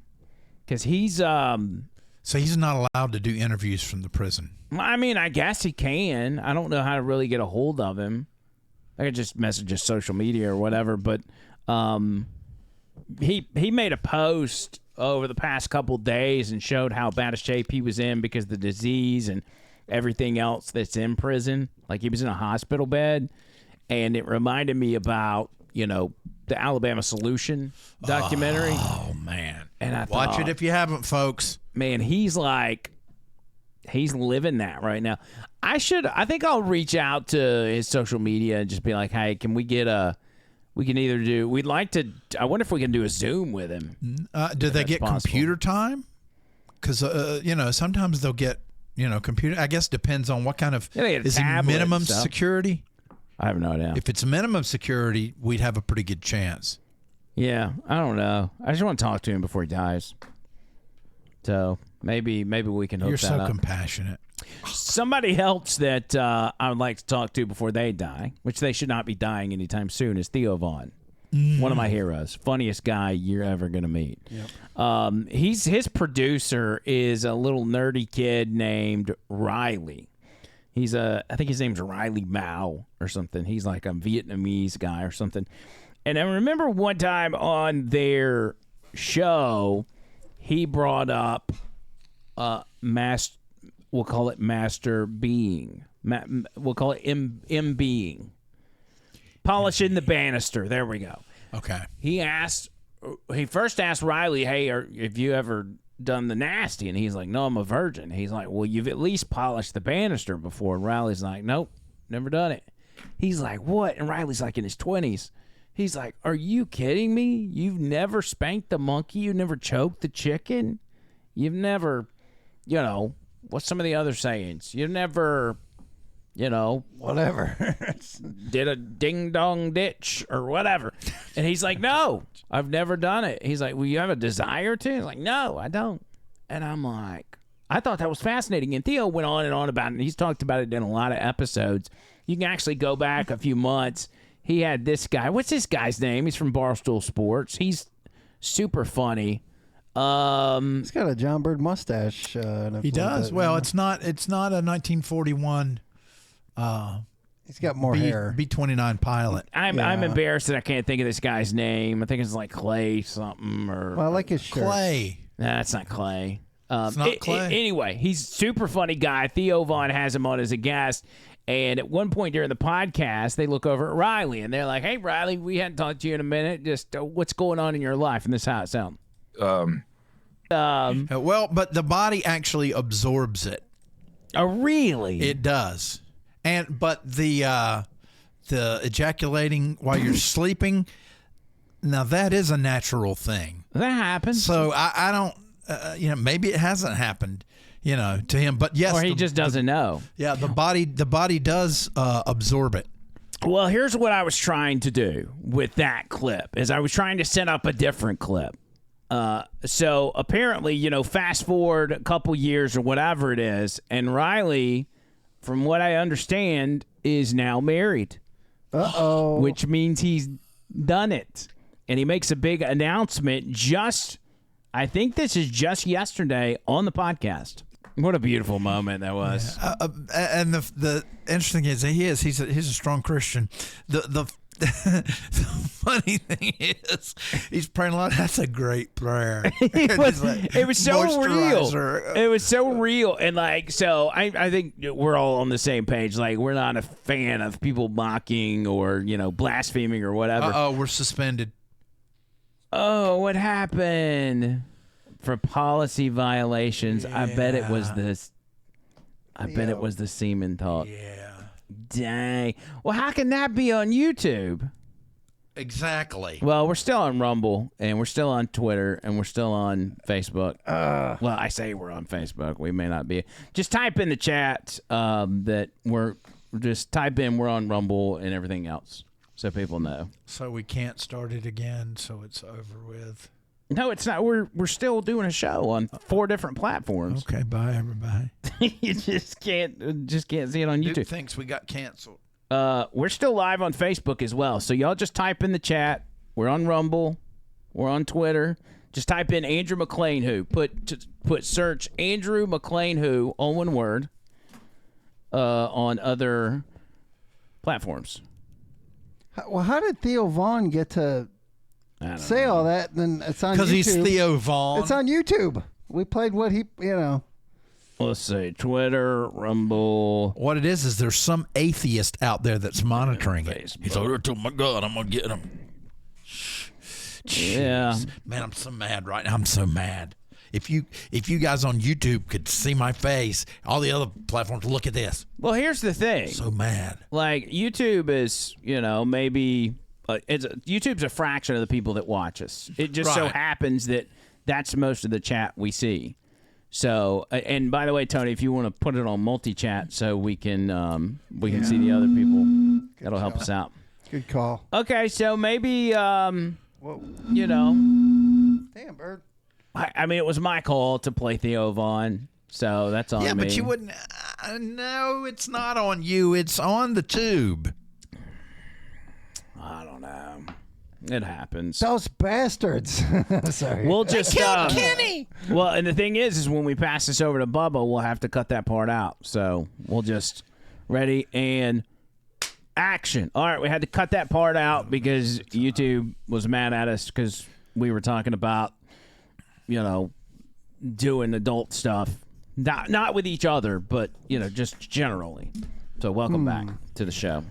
Because he's... So he's not allowed to do interviews from the prison? I mean, I guess he can. I don't know how to really get a hold of him. I could just message his social media or whatever, but he made a post over the past couple days and showed how bad a shape he was in because of the disease and everything else that's in prison. Like, he was in a hospital bed. And it reminded me about, the Alabama Solution documentary. Oh, man. And I Watch it if you haven't, folks. Man, he's living that right now. I think I'll reach out to his social media and just be like, hey, can we get I wonder if we can do a Zoom with him. Do they get computer time? Because, sometimes they'll get, computer. I guess depends on what kind of, is it minimum security? I have no idea. If it's minimum security, we'd have a pretty good chance. Yeah, I don't know. I just want to talk to him before he dies. So maybe we can hook that up. You're so compassionate. Somebody else that I would like to talk to before they die, which they should not be dying anytime soon, is Theo Vaughn. One of my heroes. Funniest guy you're ever going to meet. Yep. His producer is a little nerdy kid named Riley. I think his name's Riley Mao or something. He's like a Vietnamese guy or something. And I remember one time on their show, he brought up we'll call it Master Being. We'll call it M-Being. Polishing the banister. There we go. Okay. He first asked Riley, hey, have you ever done the nasty? And he's like, no, I'm a virgin. He's like, well, you've at least polished the banister before. And Riley's like, nope, never done it. He's like, what? And Riley's like in his 20s. He's like, are you kidding me? You've never spanked the monkey? You've never choked the chicken? You've never, what's some of the other sayings? You've never, whatever. did a ding-dong ditch or whatever. And he's like, no, I've never done it. He's like, well, you have a desire to? He's like, no, I don't. And I'm like, I thought that was fascinating. And Theo went on and on about it. And he's talked about it in a lot of episodes. You can actually go back a few months. He had this guy. What's this guy's name? He's from Barstool Sports. He's super funny. He's got a John Bird mustache. He does. Well, it's not a 1941. He's got more hair. B-29 pilot. I'm embarrassed that I can't think of this guy's name. I think it's like Clay something or. Well, I like his shirt. Clay. Nah, it's not Clay. It's not Clay. Anyway, he's a super funny guy. Theo Von has him on as a guest. And at one point during the podcast, they look over at Riley, and they're like, hey, Riley, we hadn't talked to you in a minute. Just what's going on in your life? And this is how it sounds. Well, but the body actually absorbs it. Oh, really? It does. But the ejaculating while you're sleeping, now that is a natural thing. That happens. So I don't, maybe it hasn't happened, to him. But yes, or he just doesn't know. Yeah, the body does absorb it. Well, here's what I was trying to do with that clip, is I was trying to set up a different clip. So apparently, fast forward a couple years or whatever it is, and Riley, from what I understand, is now married. Uh-oh. Which means he's done it. And he makes a big announcement I think this is just yesterday on the podcast. What a beautiful moment that was. Yeah. And the interesting is he's a strong Christian. The funny thing is he's praying a lot. That's a great prayer. It was so real. It was so real. And I think we're all on the same page. Like, we're not a fan of people mocking or, blaspheming or whatever. Uh-oh, we're suspended. Oh, what happened? For policy violations. Yeah. I bet it was this. I bet it was the semen talk. Yeah. Dang. Well, how can that be on YouTube? Exactly. Well, we're still on Rumble, and we're still on Twitter, and we're still on Facebook. Well, I say we're on Facebook. We may not be. Just type in the chat that we're on Rumble and everything else, so people know. So we can't start it again, so it's over with. No, it's not. We're still doing a show on 4 different platforms. Okay, bye everybody. You just can't see it on YouTube. Dude thinks we got canceled. We're still live on Facebook as well. So y'all just type in the chat. We're on Rumble. We're on Twitter. Just type in Andrew McLean Who. Put search Andrew McLean Who, all one word, on other platforms. Well, how did Theo Von get to say all that? Then it's on YouTube. Because he's Theo Von. It's on YouTube. We played what he, Let's see, Twitter, Rumble. What it is there's some atheist out there that's monitoring it. He's like, oh my God, I'm going to get him. Jeez. Yeah. Man, I'm so mad right now. I'm so mad. If you guys on YouTube could see my face, all the other platforms, look at this. Well, here's the thing. So mad. Like, YouTube is, maybe... YouTube's a fraction of the people that watch us. It just so happens that that's most of the chat we see. So, and by the way, Tony, if you want to put it on multi-chat so we can see the other people, that'll help us out. Good call. Okay, so maybe, Damn, Bird. I mean, it was my call to play Theo Von, so that's on me. Yeah, but you wouldn't. No, it's not on you. It's on the tube. I don't know. It happens. Those bastards. Sorry. We'll just killed Kenny. Well, and the thing is when we pass this over to Bubba, we'll have to cut that part out. So we'll just ready and action. All right, we had to cut that part out because YouTube was mad at us because we were talking about, doing adult stuff, not with each other, but just generally. So welcome back to the show.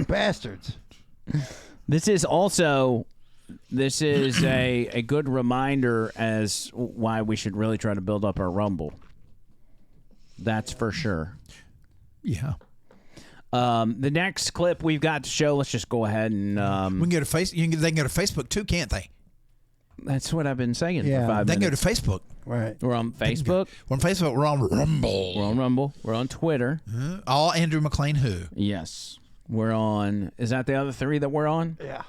Bastards. This is a good reminder as why we should really try to build up our Rumble. That's for sure. Yeah. The next clip we've got to show. Let's just go ahead and we can go to they can go to Facebook too, can't they? That's what I've been saying for 5 minutes. They can go to Facebook. Right. We're on Facebook. We're on Facebook. We're on Rumble. We're on Rumble. We're on Twitter. All Andrew McLean who? Yes. We're on. Is that the other 3 that we're on? Yeah.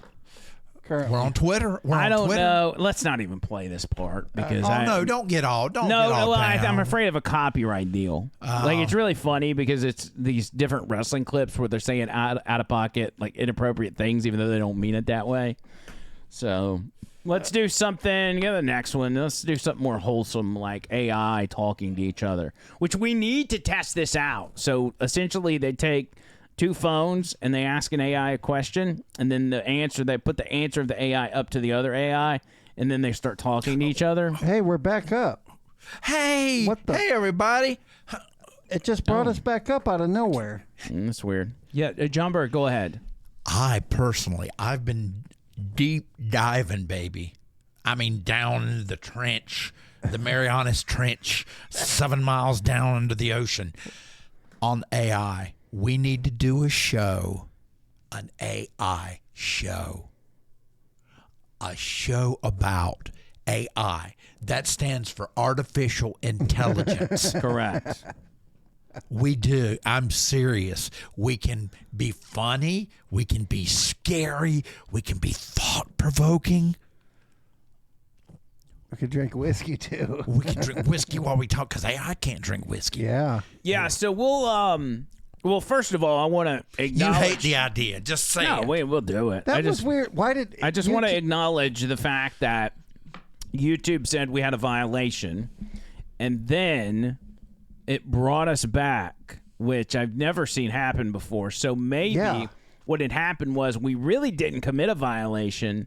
Currently. We're on Twitter. I don't know. Let's not even play this part because don't get all. Don't get all I'm afraid of a copyright deal. Like it's really funny because it's these different wrestling clips where they're saying out of pocket, like inappropriate things, even though they don't mean it that way. So let's do something. Get the next one. Let's do something more wholesome, like AI talking to each other, which we need to test this out. So essentially, they take 2 phones and they ask an AI a question, and then they put the answer of the AI up to the other AI, and then they start talking to each other. Hey, we're back up. Hey, hey, everybody! It just brought us back up out of nowhere. That's weird. Yeah, John Burke, go ahead. I've been deep diving, baby. I mean, down the trench, the Marianas Trench, 7 miles down into the ocean on AI. We need to do a show, an AI show, a show about AI. That stands for artificial intelligence. Correct. We do. I'm serious. We can be funny. We can be scary. We can be thought-provoking. We could drink whiskey, too. We can drink whiskey while we talk because AI can't drink whiskey. Yeah. Yeah, so well, first of all, I want to acknowledge... You hate the idea. Just say it. No, we'll do it. That was weird. Why did... I just want to acknowledge the fact that YouTube said we had a violation, and then it brought us back, which I've never seen happen before. So maybe what had happened was we really didn't commit a violation,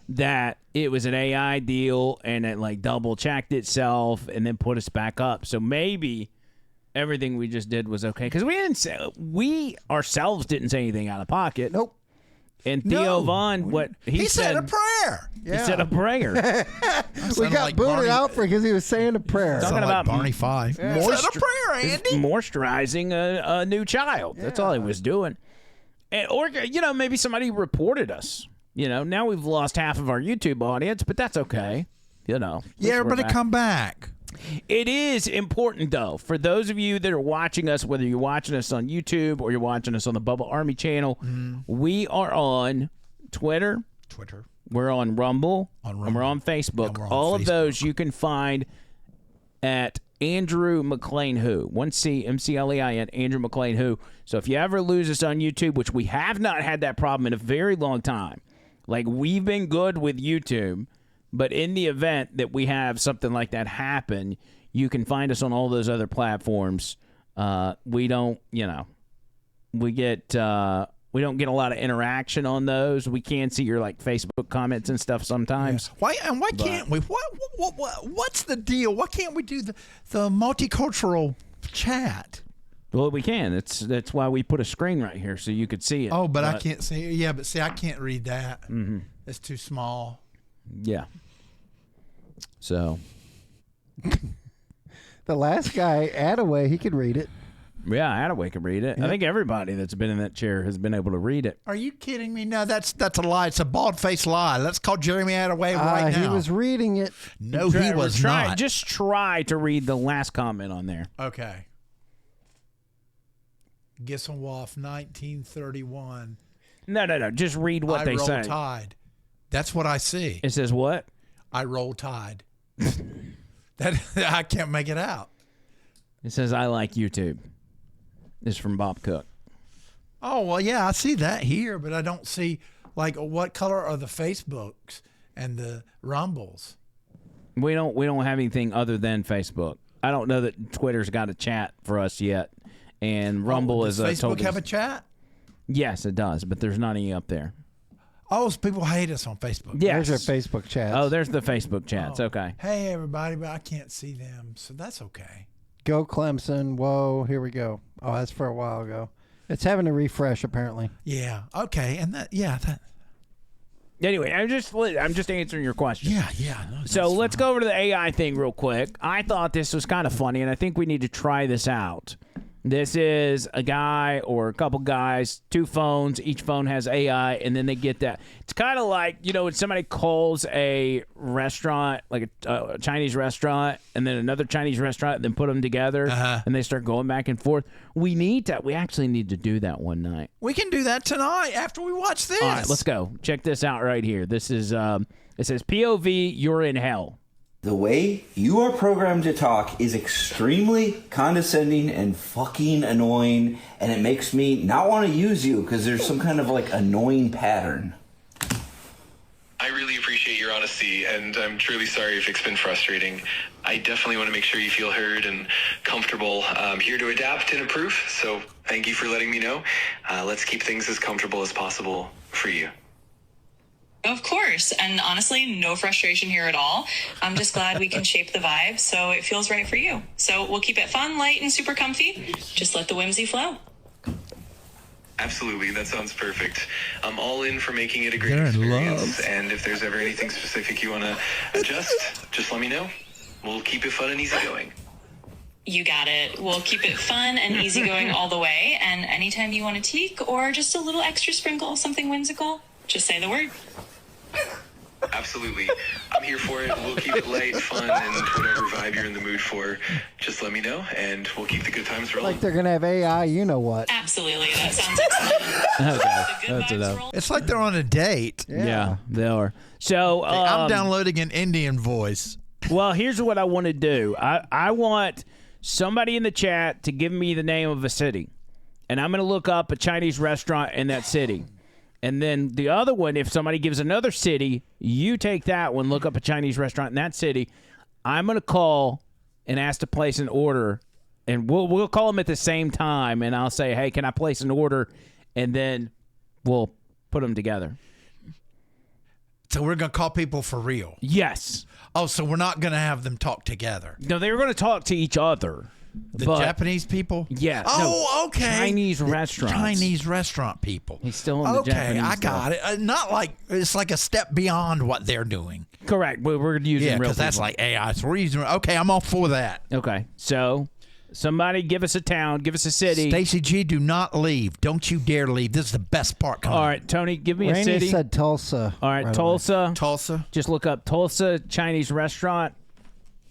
that it was an AI deal, and it like double-checked itself and then put us back up. So maybe... everything we just did was okay because we ourselves didn't say anything out of pocket. Nope. And Theo Vaughn, what he said a prayer. He said a prayer. We got booted out because he was saying a prayer. Talking about Barney Five. Said a prayer, Andy. Moisturizing a new child. That's all he was doing. And, or maybe somebody reported us. Now we've lost half of our YouTube audience, but that's okay. Yeah, everybody come back. It is important, though, for those of you that are watching us, whether you're watching us on YouTube or you're watching us on the Bubba Army channel, we are on Twitter. We're on Rumble. And we're on Facebook. All of those you can find at Andrew McLean Who. 1C MCLEIN, Andrew McLean Who. So if you ever lose us on YouTube, which we have not had that problem in a very long time, like we've been good with YouTube. But in the event that we have something like that happen, you can find us on all those other platforms. We don't, we don't get a lot of interaction on those. We can see your like Facebook comments and stuff sometimes. Yeah. Why can't we? What's the deal? Why can't we do the multicultural chat? Well, we can. That's why we put a screen right here so you could see it. Oh, but I can't see it. Yeah, but see, I can't read that. Mm-hmm. It's too small. Yeah. So, the last guy, Attaway, he could read it. Yeah, Attaway could read it. Yeah. I think everybody that's been in that chair has been able to read it. Are you kidding me? No, that's a lie. It's a bald-faced lie. Let's call Jeremy Attaway right now. He was reading it. No, he was not. Just try to read the last comment on there. Okay. Gisselhoff, 1931. No. Just read what they say. I roll tide. That's what I see. It says what? I roll tide. That I can't make it out. It says I like YouTube. This is from Bob Cook. Oh well, yeah, I see that here, but I don't see like what color are the Facebooks and the Rumbles. We don't have anything other than Facebook. I don't know that Twitter's got a chat for us yet, and Rumble is a Facebook have a chat? Yes, it does, but there's not any up there. Oh, so people hate us on Facebook. Yes. There's your Facebook chats. Oh, there's the Facebook chats. Okay. Hey, everybody, but I can't see them, so that's okay. Go Clemson. Whoa, here we go. Oh, that's for a while ago. It's having a refresh, apparently. Yeah. Okay. And that. Anyway, I'm just answering your question. Yeah. No, so let's go over to the AI thing real quick. I thought this was kind of funny, and I think we need to try this out. This is a guy or a couple guys, 2 phones. Each phone has AI, and then they get that. It's kind of like, when somebody calls a restaurant, like a Chinese restaurant, and then another Chinese restaurant, and then put them together, and they start going back and forth. We need that. We actually need to do that one night. We can do that tonight after we watch this. All right, let's go. Check this out right here. This is, it says, POV, you're in hell. The way you are programmed to talk is extremely condescending and fucking annoying, and it makes me not want to use you because there's some kind of like annoying pattern. I really appreciate your honesty, and I'm truly sorry if it's been frustrating. I definitely want to make sure you feel heard and comfortable. I'm here to adapt and improve, so thank you for letting me know. Let's keep things as comfortable as possible for you. Of course, and honestly, no frustration here at all. I'm just glad we can shape the vibe so it feels right for you. So we'll keep it fun, light, and super comfy. Just let the whimsy flow. Absolutely, that sounds perfect. I'm all in for making it a great experience, and if there's ever anything specific you want to adjust, just let me know. We'll keep it fun and easygoing. You got it. We'll keep it fun and easygoing all the way, and anytime you want a tweak or just a little extra sprinkle of something whimsical, just say the word. Absolutely. I'm here for it. We'll keep it light, fun, and whatever vibe you're in the mood for, just let me know, and we'll keep the good times rolling. Like they're going to have AI, you know what. Absolutely. That sounds excellent. That's enough. It's like they're on a date. Yeah, they are. So I'm downloading an Indian voice. Well, here's what I want to do. I want somebody in the chat to give me the name of a city, and I'm going to look up a Chinese restaurant in that city. And then the other one, if somebody gives another city, you take that one, look up a Chinese restaurant in that city. I'm going to call and ask to place an order, and we'll call them at the same time, and I'll say, hey, can I place an order? And then we'll put them together. So we're going to call people for real? Yes. Oh, so we're not going to have them talk together? No, they were going to talk to each other. The Japanese people? Yeah. Oh, no, okay. Chinese restaurants. Chinese restaurant people. He's still in the Japanese I got it. Not like, it's like a step beyond what they're doing. Correct. We're using real because that's like AI. So we're using, okay, I'm all for that. Okay. So somebody give us a town, give us a city. Stacey G, do not leave. Don't you dare leave. This is the best part coming. All right, Tony, give me Rainey a city. said Tulsa. All right, Tulsa. Tulsa. Just look up Tulsa Chinese restaurant.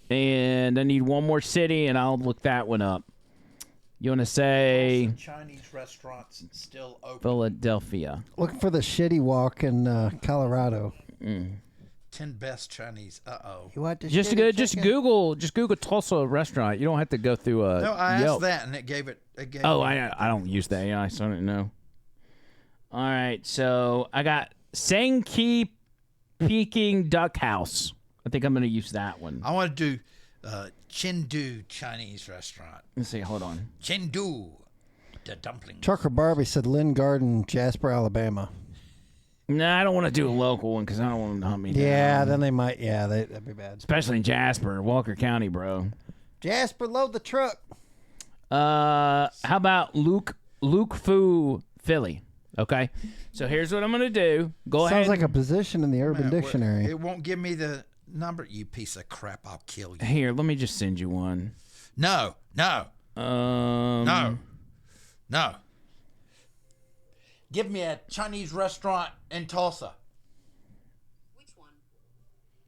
And I need one more city, and I'll look that one up. You want to say Chinese restaurants still open. Philadelphia. Looking for the shitty walk in Colorado. 10 best Chinese. You want the Just Google Tulsa restaurant. You don't have to go through a No, I Yelp. asked that and it gave it. I don't use the AI, so I don't know. All right, so I got Sangki Peking Duck House. I think I'm going to use that one. I want to do Chengdu Chinese restaurant. Let's see. Hold on. Chengdu, the dumplings. Trucker Barbie said Lynn Garden, Jasper, Alabama. No, I don't want to do a local one because I don't want them to hunt me down. Yeah, then they might. Yeah, that'd be bad. Especially in Jasper, Walker County, bro. Jasper, load the truck. How about Luke Fu, Philly? Okay. So here's what I'm going to do. Go ahead. Sounds like a position in the Urban Dictionary. It won't give me the number. You piece of crap. I'll kill you. Here, let me just send you one. No. Give me a Chinese restaurant in Tulsa. Which one?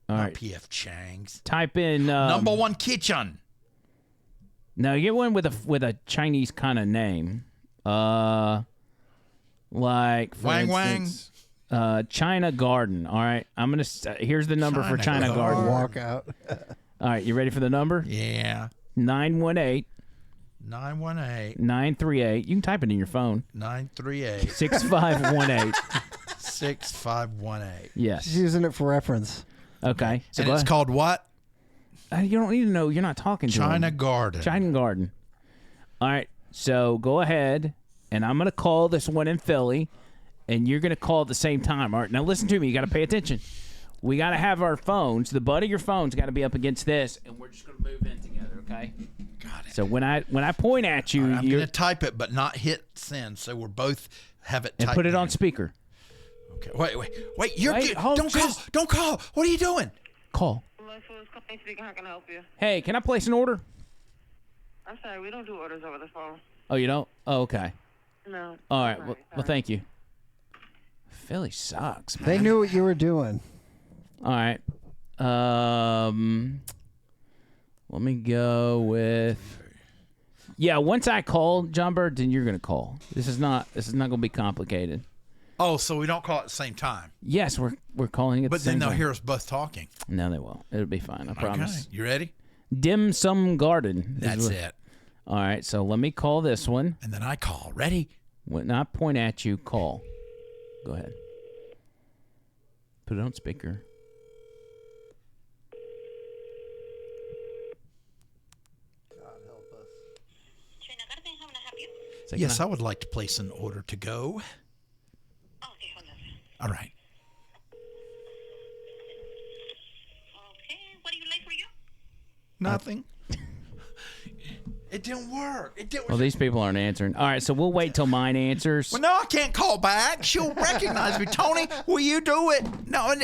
All right. P.F. Chang's. Type in number one kitchen. No, get one with a Chinese kind of name. Like for Wang instance, China Garden. All right, I'm gonna. Here's the number for China Garden. Walk out. All right, you ready for the number? Yeah. 918. 938. You can type it in your phone. 938. 6518. 6518. Yes. She's using it for reference. Okay. So and it's called what? You don't need to know. You're not talking to China him. Garden. China Garden. All right. So go ahead, and I'm going to call this one in Philly, and you're going to call at the same time. All right. Now listen to me. You got to pay attention. We got to have our phones. The butt of your phone's got to be up against this, and we're just going to move in together. Okay. Got it. So when I point at you, I'm going to type it, but not hit send. So we're both have it. And typed put it in. on speaker. Okay. Wait. You're hold, don't call. Don't call. What are you doing? Call. Speaking, how can I help you? Hey, can I place an order? I'm sorry, we don't do orders over the phone. Oh, you don't? Oh, okay. No. All right. Well, thank you. Philly sucks, man. They knew what you were doing. All right. Let me go with. Yeah, once I call John Bird, then you're gonna call. This is not gonna be complicated. Oh, so we don't call at the same time. Yes, we're calling it. But the same then they'll time. hear us both talking. No, they won't. It'll be fine. I promise. Okay. You ready? Dim Sum Garden. That's it. All right, so let me call this one. And then I call. Ready? When I point at you, call. Go ahead. Put it on speaker. Yes, I would like to place an order to go. Okay, hold on. All right. Okay, what do you like for you? Nothing. It didn't work. It didn't. Well, these people aren't answering. All right, so we'll wait till mine answers. Well, no, I can't call back. She'll recognize me. Tony, will you do it? No,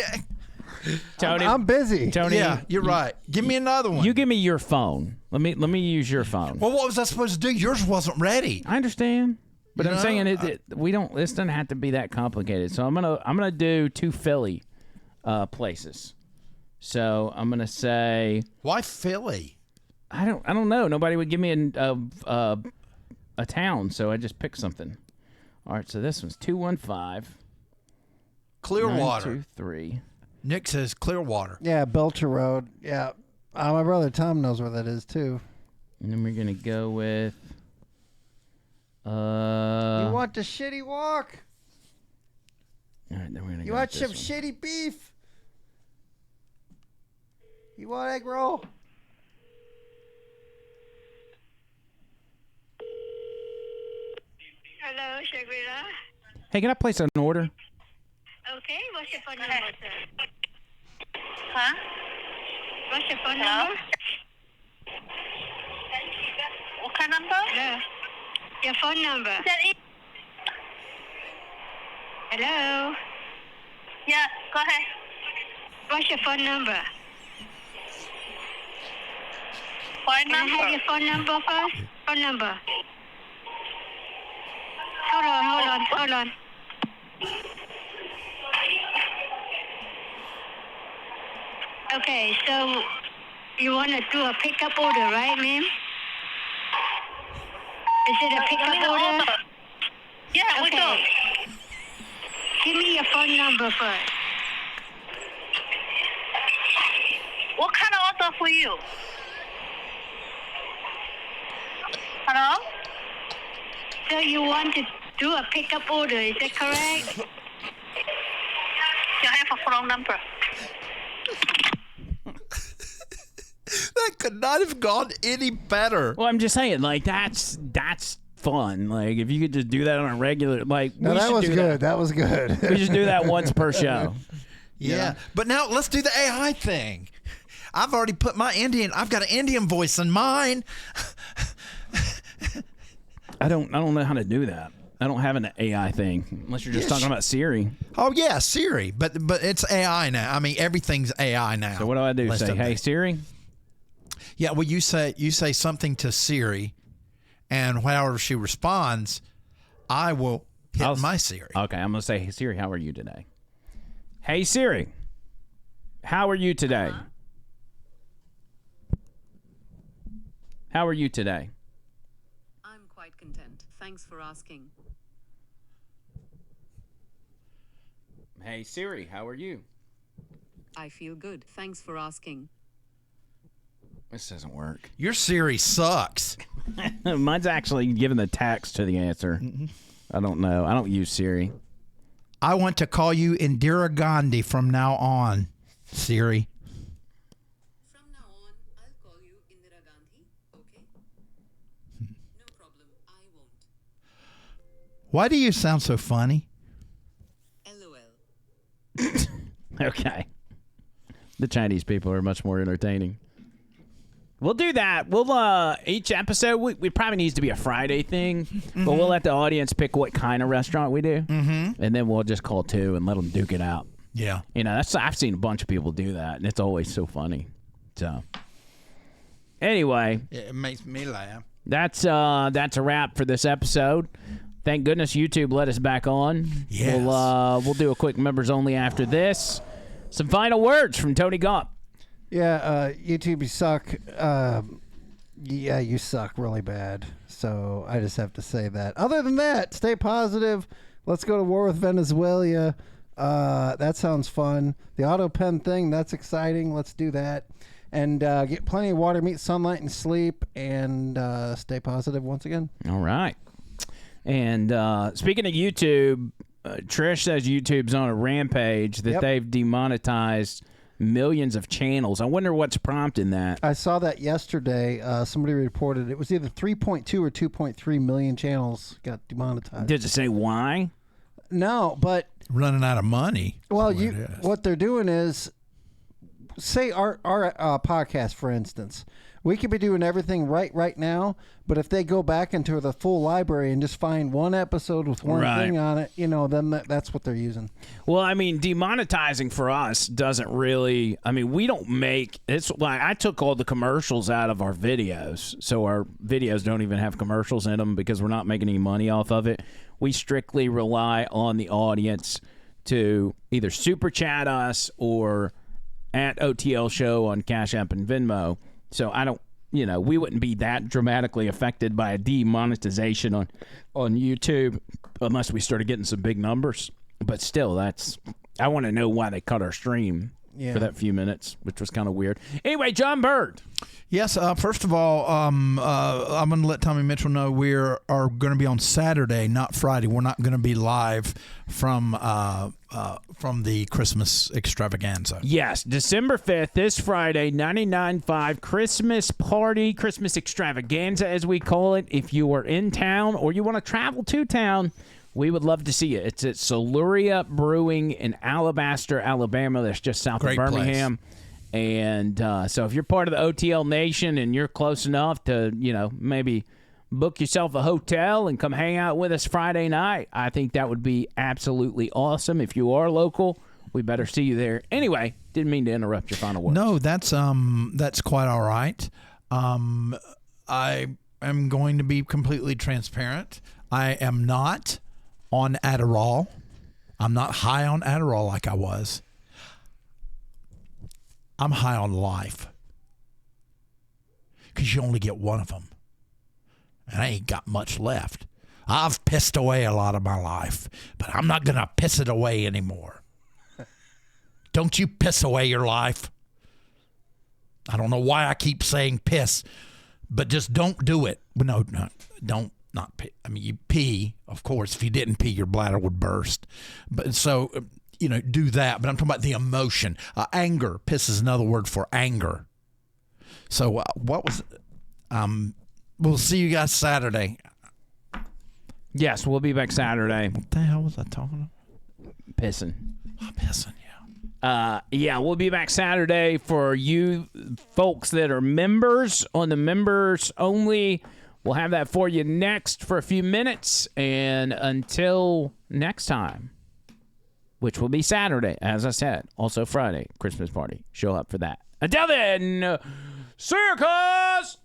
Tony, I'm busy. Tony, yeah, you're right. Give me another one. You give me your phone. Let me use your phone. Well, what was I supposed to do? Yours wasn't ready. I understand, but I'm saying we don't. This doesn't have to be that complicated. So I'm gonna do 2 Philly places. So I'm gonna say, why Philly? I don't know. Nobody would give me a town, so I just picked something. All right, so this one's 215 Clearwater. 923. Nick says Clearwater. Yeah, Belcher Road. Yeah. My brother Tom knows where that is, too. And then we're going to go with... you want the shitty walk? All right, then we're going to You go want with some this one. shitty beef? You want egg roll? Hello, Shagwira. Hey, can I place an order? Okay, what's your phone number, sir? Huh? What's your phone number? What kind of number? Hello. Your phone number. Hello. Yeah, go ahead. What's your phone number? Phone number? Can I have your phone number first? Phone number. Hold on. Okay, so you want to do a pickup order, right, ma'am? Is it a pickup order? Yeah, we do. Give me your phone number first. What kind of order for you? Hello? So you want to do a pickup order, is that correct? You have a phone number. That could not have gone any better. Well, I'm just saying, like, that's fun. Like, if you could just do that on a regular, like, No, that was good. That was good. We just do that once per show. Yeah. But now let's do the AI thing. I've already put I've got an Indian voice in mine. I don't know how to do that. I don't have an AI thing unless you're just talking about Siri. Oh yeah, Siri, but it's AI now. I mean, everything's AI now. So what do I do? Say, hey Siri? Yeah, well you say something to Siri, and however she responds, I will hit my Siri. Okay, I'm gonna say, hey Siri, how are you today? Hey Siri, how are you today? How are you today? I'm quite content. Thanks for asking. Hey Siri, how are you? I feel good. Thanks for asking. This doesn't work. Your Siri sucks. Mine's actually giving the text to the answer. I don't know. I don't use Siri. I want to call you Indira Gandhi from now on, Siri. From now on, I'll call you Indira Gandhi. Okay? No problem. I won't. Why do you sound so funny? LOL. Okay. The Chinese people are much more entertaining. We'll do that. We'll each episode we probably needs to be a Friday thing, but we'll let the audience pick what kind of restaurant we do, and then we'll just call 2 and let them duke it out. Yeah, you know I've seen a bunch of people do that, and it's always so funny. So anyway, it makes me laugh. that's a wrap for this episode. Thank goodness YouTube let us back on. Yes. We'll do a quick members only after this. Some final words from Tony Gaunt. Yeah, YouTube, you suck. Yeah, you suck really bad. So I just have to say that. Other than that, stay positive. Let's go to war with Venezuela. That sounds fun. The auto pen thing, that's exciting. Let's do that. And get plenty of water, meat, sunlight, and sleep. And stay positive once again. All right. And speaking of YouTube, Trish says YouTube's on a rampage, that they've demonetized millions of channels. I wonder what's prompting that. I saw that yesterday. Somebody reported it was either 3.2 or 2.3 million channels got demonetized. Did it say why? No, but running out of money. Well, what they're doing is, say our podcast, for instance, we could be doing everything right now, but if they go back into the full library and just find one episode with one thing on it, then that's what they're using. Well, I mean, demonetizing for us doesn't really, we don't make, it's like I took all the commercials out of our videos, so our videos don't even have commercials in them because we're not making any money off of it. We strictly rely on the audience to either super chat us or at OTL Show on Cash App and Venmo. So I don't, we wouldn't be that dramatically affected by a demonetization on YouTube unless we started getting some big numbers. But still, I want to know why they cut our stream for that few minutes, which was kind of weird. Anyway, John Bird. Yes, first of all, I'm going to let Tommy Mitchell know we are going to be on Saturday, not Friday. We're not going to be live from the Christmas extravaganza. Yes, December 5th, this Friday, 99.5 Christmas party, Christmas extravaganza, as we call it. If you are in town or you want to travel to town, we would love to see you. It's at Soluria Brewing in Alabaster, Alabama. That's just south of Birmingham. Place. And so if you're part of the OTL Nation and you're close enough to, maybe book yourself a hotel and come hang out with us Friday night, I think that would be absolutely awesome. If you are local, we better see you there. Anyway, didn't mean to interrupt your final words. No, that's quite all right. I am going to be completely transparent. I am not on Adderall. I'm not high on Adderall like I was. I'm high on life because you only get one of them. And I ain't got much left. I've pissed away a lot of my life, but I'm not going to piss it away anymore. Don't you piss away your life. I don't know why I keep saying piss, but just don't do it. No, don't not pee. You pee, of course. If you didn't pee, your bladder would burst. But so... do that, but I'm talking about the emotion. Anger. Piss is another word for anger. So what was... we'll see you guys Saturday. Yes, we'll be back Saturday. What the hell was I talking about? Pissing. Oh, pissing, yeah, we'll be back Saturday for you folks that are members on the members only. We'll have that for you next for a few minutes. And until next time, which will be Saturday, as I said. Also Friday, Christmas party. Show up for that. Until then, see you, cuz!